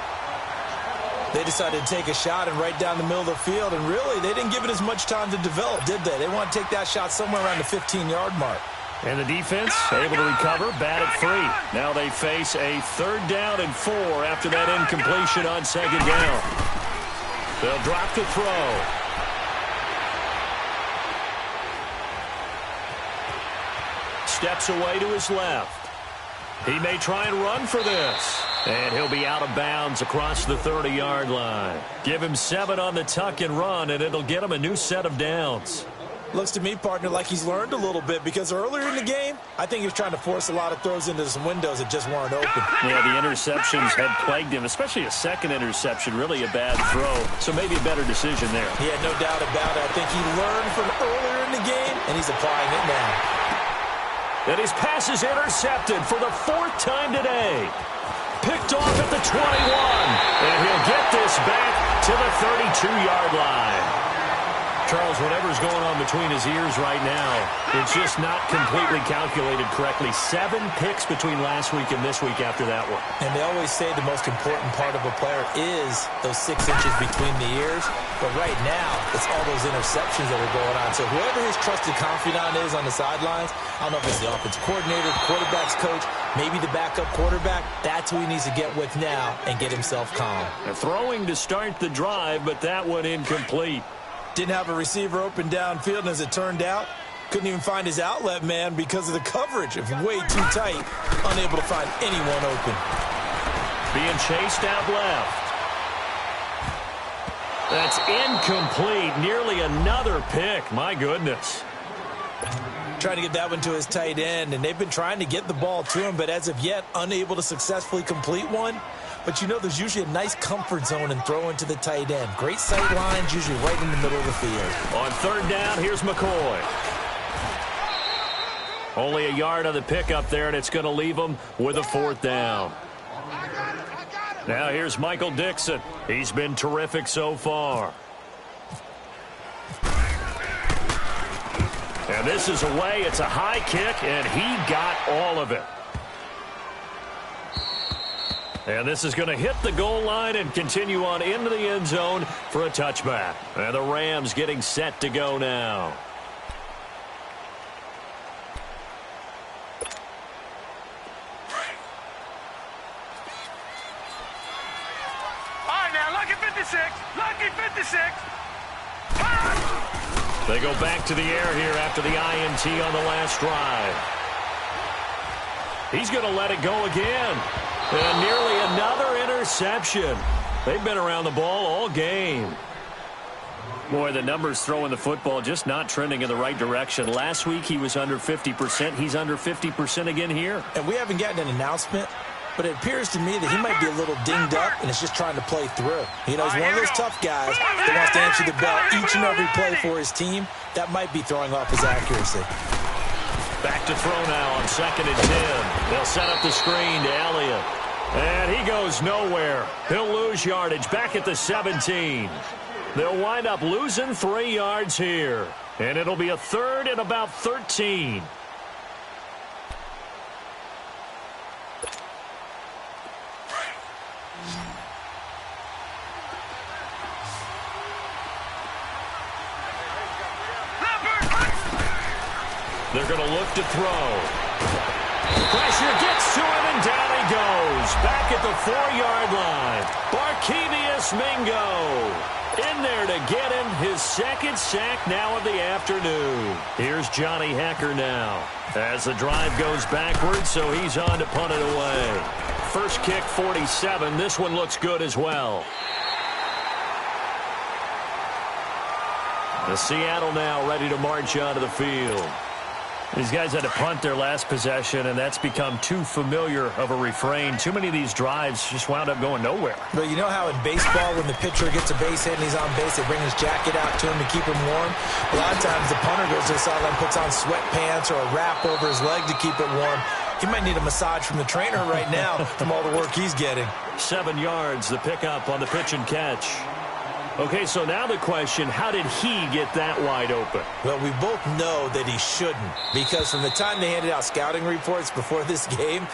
They decided to take a shot and right down the middle of the field, and really, they didn't give it as much time to develop, did they? They want to take that shot somewhere around the 15-yard mark. And the defense able to recover, bat it free. Now they face a 3rd down and 4 after that incompletion on 2nd down. They'll drop to throw. Steps away to his left. He may try and run for this. And he'll be out of bounds across the 30-yard line. Give him 7 on the tuck and run, and it'll get him a new set of downs. Looks to me, partner, like he's learned a little bit, because earlier in the game, I think he was trying to force a lot of throws into some windows that just weren't open. Yeah, the interceptions had plagued him, especially a second interception, really a bad throw. So maybe a better decision there. Yeah, no doubt about it. I think he learned from earlier in the game, and he's applying it now. And his pass is intercepted for the 4th time today. Picked off at the 21. And he'll get this back to the 32-yard line. Charles, whatever's going on between his ears right now, it's just not completely calculated correctly. 7 picks between last week and this week after that one. And they always say the most important part of a player is those 6 inches between the ears. But right now, it's all those interceptions that are going on. So whoever his trusted confidant is on the sidelines, I don't know if it's the offensive coordinator, the quarterback's coach, maybe the backup quarterback, that's who he needs to get with now and get himself calm. Throwing to start the drive, but that one incomplete. Didn't have a receiver open downfield, and as it turned out, couldn't even find his outlet man because of the coverage. It was way too tight, unable to find anyone open. Being chased out left. That's incomplete. Nearly another pick. My goodness. Trying to get that one to his tight end, and they've been trying to get the ball to him, but as of yet, unable to successfully complete one. But you know, there's usually a nice comfort zone in throwing to the tight end. Great sight lines, usually right in the middle of the field. On 3rd down, here's McCoy. Only a yard on the pickup there, and it's going to leave him with a 4th down. Now here's Michael Dixon. He's been terrific so far. And this is away. It's a high kick, and he got all of it. And this is going to hit the goal line and continue on into the end zone for a touchback. And the Rams getting set to go now. All right, now, lucky 56. Lucky 56. They go back to the air here after the INT on the last drive. He's going to let it go again. And nearly another interception. They've been around the ball all game. Boy, the numbers throwing the football just not trending in the right direction. Last week he was under 50%. He's under 50% again here. And we haven't gotten an announcement, but it appears to me that he might be a little dinged up and is just trying to play through. You know, he's one of those tough guys that wants to answer the bell each and every play for his team. That might be throwing off his accuracy. Back to throw now on 2nd and 10. They'll set up the screen to Elliott. And he goes nowhere. He'll lose yardage back at the 17. They'll wind up losing 3 yards here. And it'll be a 3rd and about 13. They're going to look to throw. Pressure gets to him, and down he goes. Back at the 4-yard line. Barkevius Mingo in there to get him his 2nd sack now of the afternoon. Here's Johnny Hecker now as the drive goes backwards, so he's on to punt it away. First kick, 47. This one looks good as well. The Seattle now ready to march onto the field. These guys had to punt their last possession, and that's become too familiar of a refrain. Too many of these drives just wound up going nowhere. But you know how in baseball, when the pitcher gets a base hit and he's on base, they bring his jacket out to him to keep him warm? A lot of times the punter goes to the sideline, puts on sweatpants or a wrap over his leg to keep it warm. He might need a massage from the trainer right now from all the work he's getting. 7 yards, the pickup on the pitch and catch. Okay, so now the question, how did he get that wide open? Well, we both know that he shouldn't, because from the time they handed out scouting reports before this game,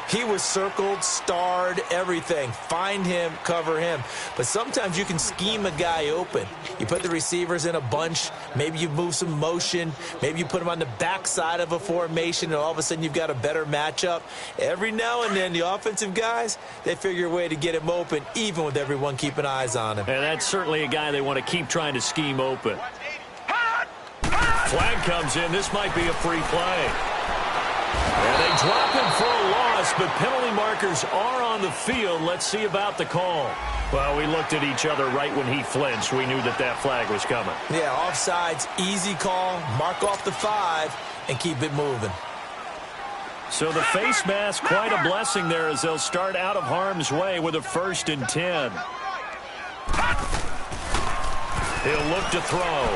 he was circled, starred, everything. Find him, cover him. But sometimes you can scheme a guy open. You put the receivers in a bunch. Maybe you move some motion. Maybe you put them on the backside of a formation, and all of a sudden you've got a better matchup. Every now and then, the offensive guys, they figure a way to get him open, even with everyone keeping eyes on him. And that's certainly a guy they want to keep trying to scheme open. Flag comes in. This might be a free play. And they drop him for a loss, but penalty markers are on the field. Let's see about the call. Well, we looked at each other right when he flinched. We knew that that flag was coming. Yeah, offsides, easy call, mark off the 5, and keep it moving. So the face mask, quite a blessing there as they'll start out of harm's way with a 1st and 10. He'll look to throw.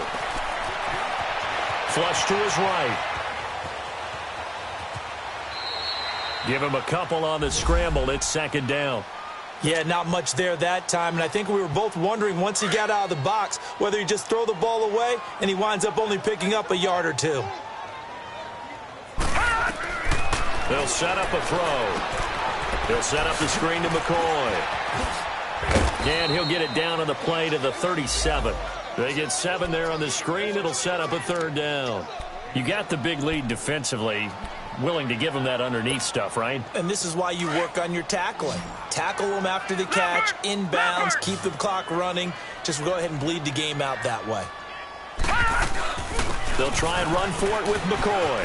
Flush to his right. Give him a couple on the scramble. It's 2nd down. Yeah, not much there that time, and I think we were both wondering once he got out of the box whether he just throw the ball away and he winds up only picking up a yard or 2. They'll set up a throw. They'll set up the screen to McCoy. And he'll get it down on the play to the 37. They get 7 there on the screen. It'll set up a 3rd down. You got the big lead defensively. Willing to give him that underneath stuff, right? And this is why you work on your tackling. Tackle them after the catch, inbounds, keep the clock running. Just go ahead and bleed the game out that way. They'll try and run for it with McCoy.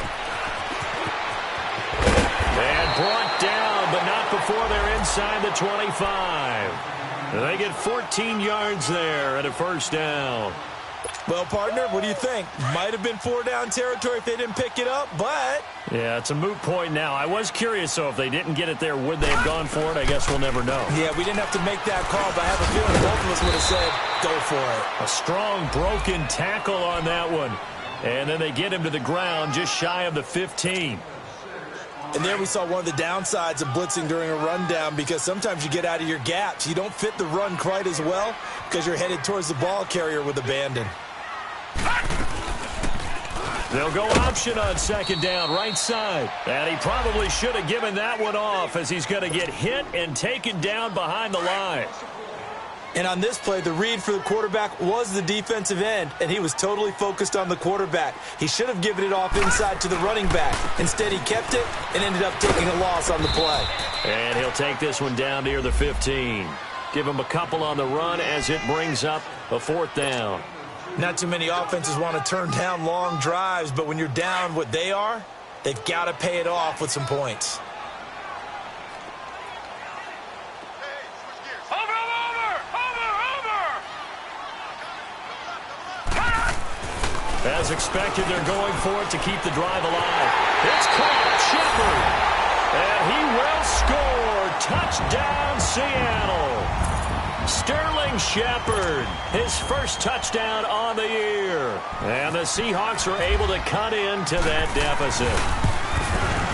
And brought down, but not before they're inside the 25. They get 14 yards there at a 1st down. Well, partner, what do you think? Might have been 4-down territory if they didn't pick it up, but... Yeah, it's a moot point now. I was curious, though, if they didn't get it there, would they have gone for it? I guess we'll never know. Yeah, we didn't have to make that call, but I have a feeling both of us would have said, go for it. A strong broken tackle on that one. And then they get him to the ground just shy of the 15. And there we saw one of the downsides of blitzing during a rundown, because sometimes you get out of your gaps. You don't fit the run quite as well because you're headed towards the ball carrier with abandon. They'll go option on 2nd down, right side. And he probably should have given that one off as he's going to get hit and taken down behind the line. And on this play, the read for the quarterback was the defensive end, and he was totally focused on the quarterback. He should have given it off inside to the running back. Instead, he kept it and ended up taking a loss on the play. And he'll take this one down near the 15. Give him a couple on the run as it brings up a 4th down. Not too many offenses want to turn down long drives, but when you're down what they are, they've got to pay it off with some points. As expected, they're going for it to keep the drive alive. It's caught, Shepard. And he will score. Touchdown, Seattle. Sterling Shepard, his 1st touchdown on the year. And the Seahawks are able to cut into that deficit.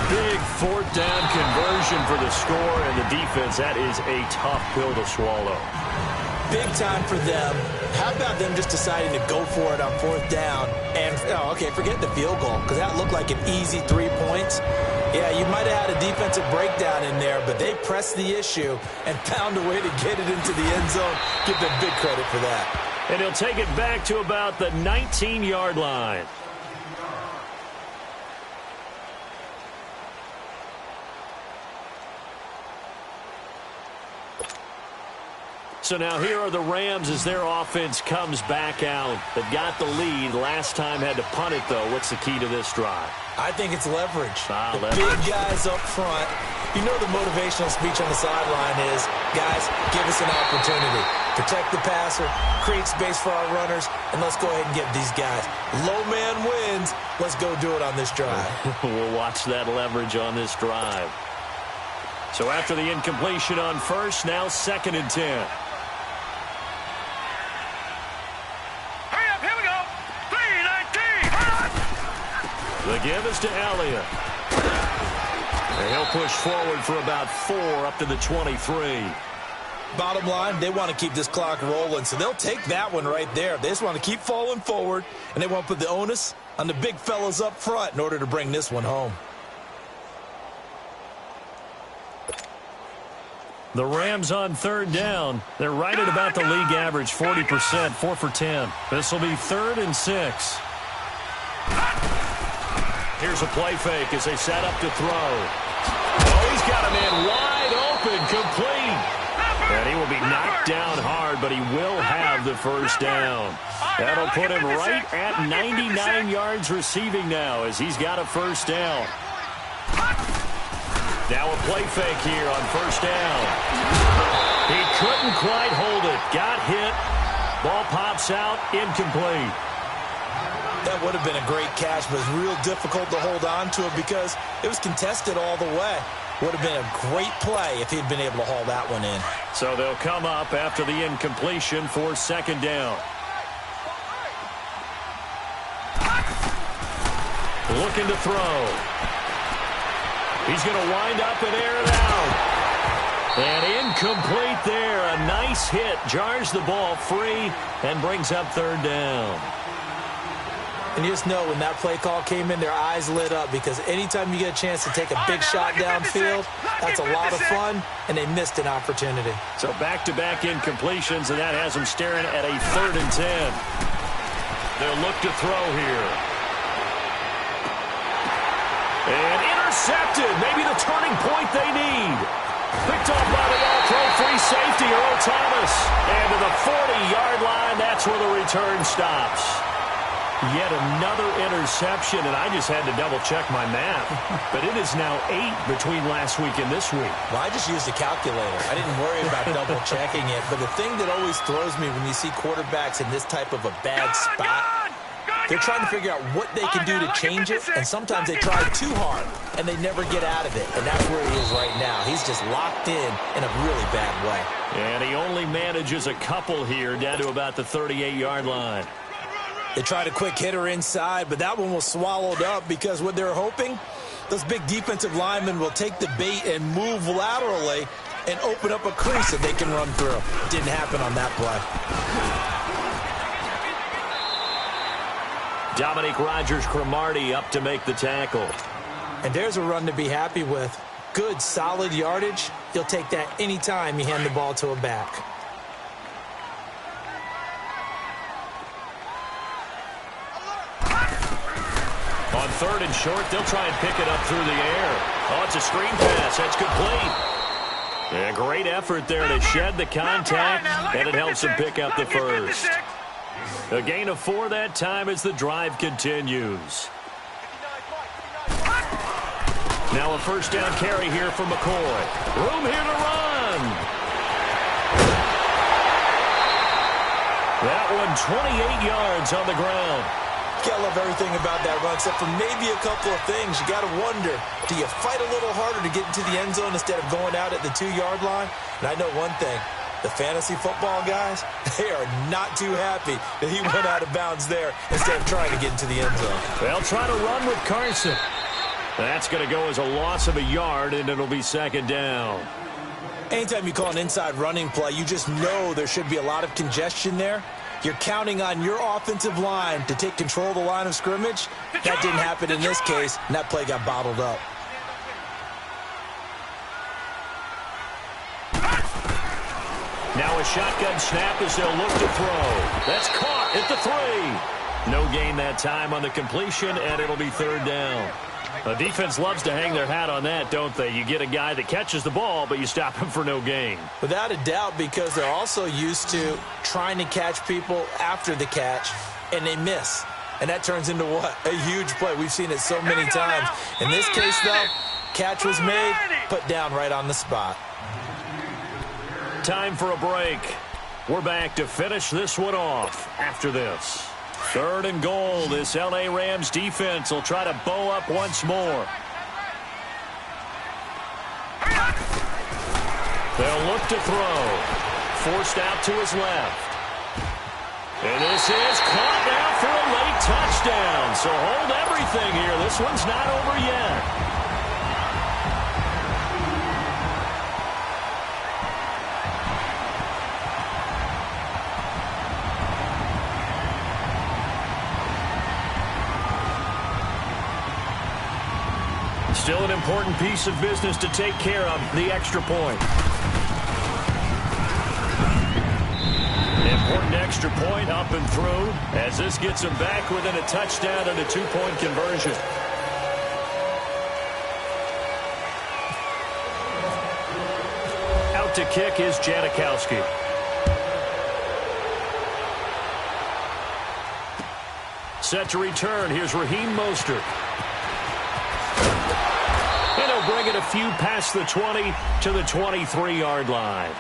Big 4th down conversion for the score, and the defense, that is a tough pill to swallow. Big time for them. How about them just deciding to go for it on 4th down? And, okay, forget the field goal, because that looked like an easy 3 points. Yeah, you might have had a defensive breakdown in there, but they pressed the issue and found a way to get it into the end zone. Give them big credit for that. And he'll take it back to about the 19-yard line. So now here are the Rams as their offense comes back out. They've got the lead. Last time had to punt it, though. What's the key to this drive? I think it's leverage. Leverage. Big guys up front. You know the motivational speech on the sideline is, guys, give us an opportunity. Protect the passer, create space for our runners, and let's go ahead and get these guys. Low man wins. Let's go do it on this drive. We'll watch that leverage on this drive. So after the incompletion on first, now 2nd and 10. The give is to Elliott. And he'll push forward for about 4 up to the 23. Bottom line, they want to keep this clock rolling, so they'll take that one right there. They just want to keep falling forward, and they want to put the onus on the big fellas up front in order to bring this one home. The Rams on 3rd down. They're right at about the league average, 40%, 4 for 10. This will be 3rd and 6. Here's a play fake as they set up to throw. Oh, he's got a man wide open, complete. And he will be knocked down hard, but he will have the first down. That'll put him right at 99 yards receiving now as he's got a first down. Now a play fake here on first down. He couldn't quite hold it. Got hit. Ball pops out, incomplete. That would have been a great catch, but it's real difficult to hold on to it because it was contested all the way. Would have been a great play if he'd been able to haul that one in. So they'll come up after the incompletion for 2nd down. Looking to throw. He's going to wind up and air it out. And incomplete there. A nice hit. Jars the ball free and brings up 3rd down. And you just know when that play call came in, their eyes lit up because anytime you get a chance to take a big shot downfield, that's a lot of fun, and they missed an opportunity. So back-to-back incompletions, and that has them staring at a 3rd and 10. They'll look to throw here. And intercepted. Maybe the turning point they need. Picked off by the all-pro free safety, Earl Thomas. And to the 40-yard line, that's where the return stops. Yet another interception, and I just had to double-check my math. But it is now 8 between last week and this week. Well, I just used a calculator. I didn't worry about double-checking it. But the thing that always throws me when you see quarterbacks in this type of a bad spot, they're trying to figure out what they can do to change it, and sometimes they try too hard, and they never get out of it. And that's where he is right now. He's just locked in a really bad way. And he only manages a couple here down to about the 38-yard line. They tried a quick hitter inside, but that one was swallowed up because what they're hoping, those big defensive linemen will take the bait and move laterally and open up a crease that they can run through. Didn't happen on that play. Dominique Rodgers-Cromartie up to make the tackle. And there's a run to be happy with. Good, solid yardage. You'll take that anytime you hand the ball to a back. On 3rd and short, they'll try and pick it up through the air. Oh, it's a screen pass. That's complete. A great effort there to shed the contact, and it helps them pick up the first. A gain of 4 that time as the drive continues. Now a first down carry here for McCoy. Room here to run. That one 28 yards on the ground. I love everything about that run, except for maybe a couple of things. You got to wonder, do you fight a little harder to get into the end zone instead of going out at the 2-yard line? And I know one thing. The fantasy football guys, they are not too happy that he went out of bounds there instead of trying to get into the end zone. They'll try to run with Carson. That's going to go as a loss of a yard, and it'll be 2nd down. Anytime you call an inside running play, you just know there should be a lot of congestion there. You're counting on your offensive line to take control of the line of scrimmage. That didn't happen in this case, and that play got bottled up. Now a shotgun snap as they'll look to throw. That's caught at the 3. No gain that time on the completion, and it'll be third down. The defense loves to hang their hat on that, don't they? You get a guy that catches the ball, but you stop him for no gain. Without a doubt, because they're also used to trying to catch people after the catch, and they miss. And that turns into what? A huge play. We've seen it so many times. In this case, though, catch was made, put down right on the spot. Time for a break. We're back to finish this one off after this. Third and goal. This L.A. Rams defense will try to bow up once more. They'll look to throw. Forced out to his left. And this is caught now for a late touchdown. So hold everything here. This one's not over yet. Still an important piece of business to take care of, the extra point. Important extra point up and through as this gets him back within a touchdown and a two-point conversion. Out to kick is Janikowski. Set to return. Here's Raheem Mostert. And he'll bring it a few past the 20 to the 23-yard line.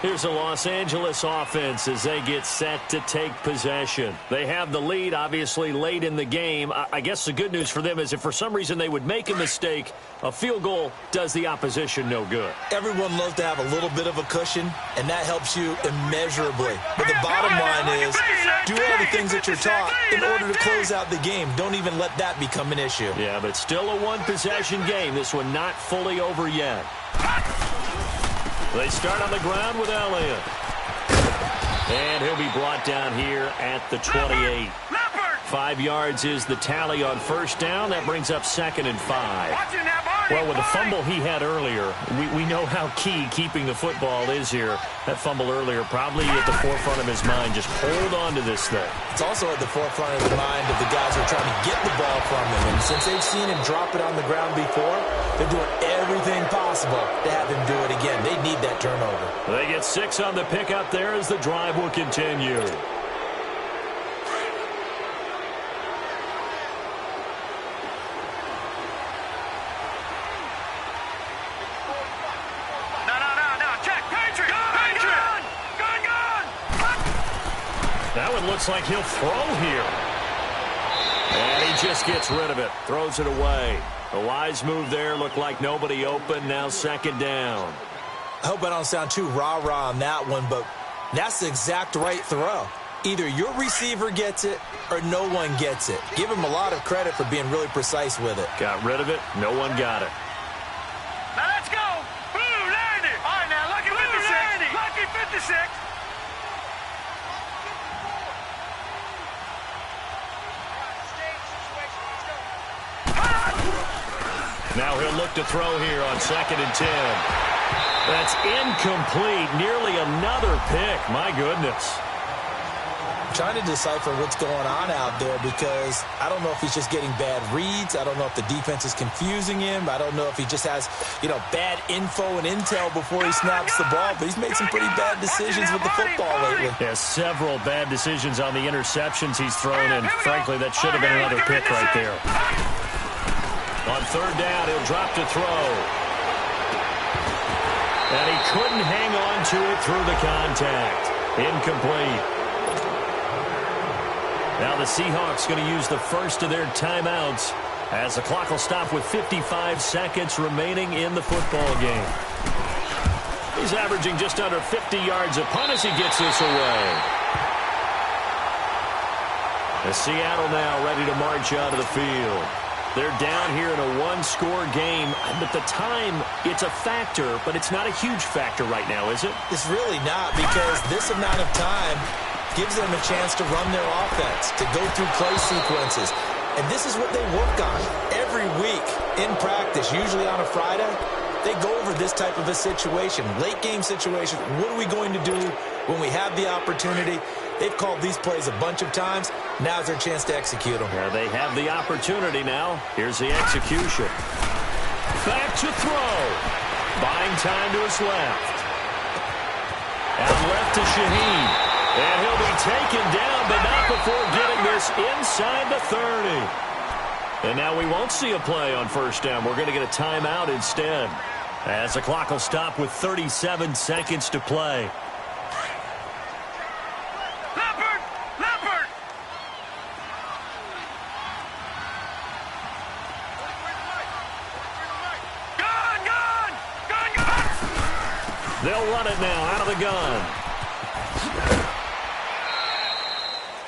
Here's the Los Angeles offense as they get set to take possession. They have the lead, obviously, late in the game. I guess the good news for them is if for some reason they would make a mistake, a field goal does the opposition no good. Everyone loves to have a little bit of a cushion, and that helps you immeasurably. But the bottom line is do all the things that you're taught in order to close out the game. Don't even let that become an issue. Yeah, but still a one-possession game. This one not fully over yet. They start on the ground with Elliott. And he'll be brought down here at the 28. 5 yards is the tally on first down. That brings up 2nd and 5. Well, with the fumble he had earlier, we know how key keeping the football is here. That fumble earlier probably at the forefront of his mind. Just hold on to this thing. It's also at the forefront of the mind of the guys who are trying to get the ball from him. And since they've seen him drop it on the ground before, they're doing everything possible to have him do it again. They need that turnover. They get 6 on the pickup there as the drive will continue. That one looks like he'll throw here. And he just gets rid of it. Throws it away. A wise move there. Looked like nobody open. Now 2nd down. I hope I don't sound too rah-rah on that one, but that's the exact right throw. Either your receiver gets it or no one gets it. Give him a lot of credit for being really precise with it. Got rid of it. No one got it. Now let's go. Blue, land it. All right, now, lucky 56. Lucky 56. Now he'll look to throw here on 2nd and 10. That's incomplete. Nearly another pick. My goodness. I'm trying to decipher what's going on out there because I don't know if he's just getting bad reads. I don't know if the defense is confusing him. I don't know if he just has, bad info and intel before he snaps the ball. But he's made some pretty bad decisions with the football lately. Yeah, several bad decisions on the interceptions he's thrown, and frankly, that should have been another pick right there. On 3rd down, he'll drop to throw. And he couldn't hang on to it through the contact. Incomplete. Now the Seahawks going to use the first of their timeouts as the clock will stop with 55 seconds remaining in the football game. He's averaging just under 50 yards a punt as he gets this away. The Seattle now ready to march out of the field. They're down here in a one-score game, but the time, it's a factor, but it's not a huge factor right now, is it? It's really not, because this amount of time gives them a chance to run their offense, to go through play sequences. And this is what they work on every week in practice, usually on a Friday. They go over this type of a situation, late-game situation. What are we going to do when we have the opportunity? They've called these plays a bunch of times. Now's their chance to execute them. They have the opportunity now. Here's the execution. Back to throw. Buying time to his left. Out left to Shaheen. And he'll be taken down, but not before getting this inside the 30. And now we won't see a play on first down. We're going to get a timeout instead, as the clock will stop with 37 seconds to play. They'll run it now out of the gun.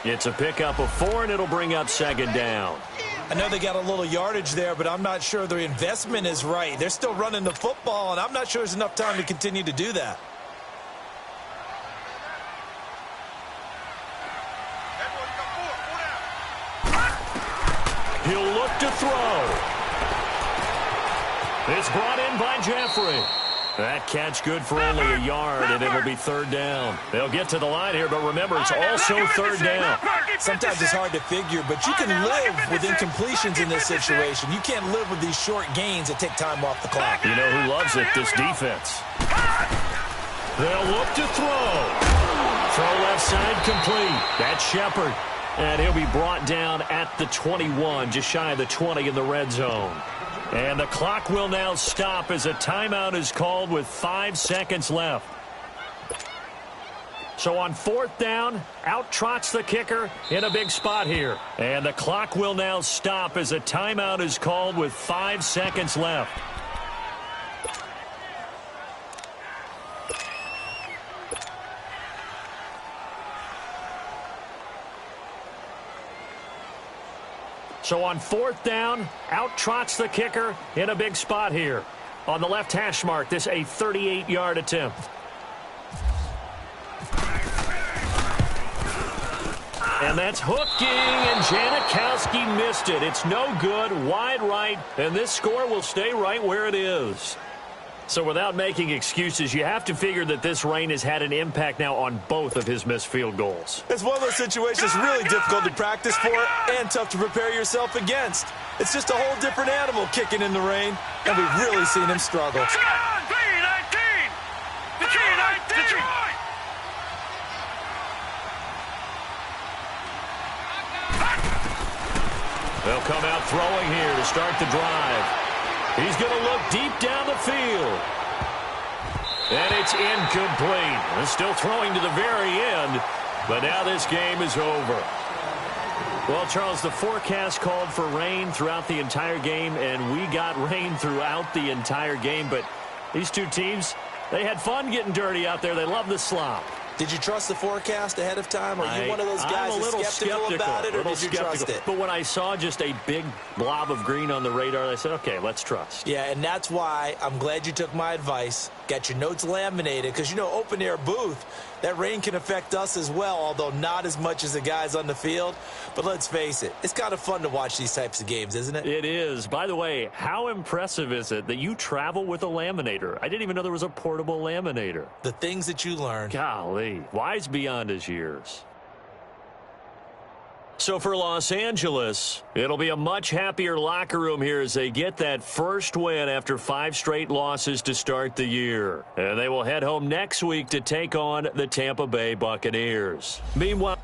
It's a pickup of 4, and it'll bring up second down. I know they got a little yardage there, but I'm not sure the investment is right. They're still running the football, and I'm not sure there's enough time to continue to do that. He'll look to throw. It's brought in by Jeffrey. That catch good for only a yard, and it'll be third down. They'll get to the line here, but remember, it's also third down. Sometimes it's hard to figure, but you can live with incompletions in this situation. You can't live with these short gains that take time off the clock. You know who loves it? This defense. They'll look to throw. Throw left side complete. That's Shepard. And he'll be brought down at the 21, just shy of the 20 in the red zone. And the clock will now stop as a timeout is called with 5 seconds left. So on fourth down, out trots the kicker in a big spot here. And the clock will now stop as a timeout is called with 5 seconds left. So on fourth down, out trots the kicker in a big spot here. On the left hash mark, this a 38-yard attempt. And that's hooking, and Janikowski missed it. It's no good, wide right, and this score will stay right where it is. So without making excuses, you have to figure that this rain has had an impact now on both of his missed field goals. It's one of those situations really difficult to practice for and tough to prepare yourself against. It's just a whole different animal kicking in the rain, and we've really seen him struggle. They'll come out throwing here to start the drive. He's going to look deep down the field. And it's incomplete. He's still throwing to the very end, but now this game is over. Well, Charles, the forecast called for rain throughout the entire game, and we got rain throughout the entire game. But these two teams, they had fun getting dirty out there. They love the slop. Did you trust the forecast ahead of time? Are you one of those guys that's skeptical about it, or did you trust it? But when I saw just a big blob of green on the radar, I said, okay, let's trust. Yeah, and that's why I'm glad you took my advice. Got your notes laminated, because, you know, open-air booth, that rain can affect us as well, although not as much as the guys on the field. But let's face it, it's kind of fun to watch these types of games, isn't it? It is. By the way, how impressive is it that you travel with a laminator? I didn't even know there was a portable laminator. The things that you learn. Golly, wise beyond his years. So for Los Angeles, it'll be a much happier locker room here as they get that first win after 5 straight losses to start the year. And they will head home next week to take on the Tampa Bay Buccaneers. Meanwhile,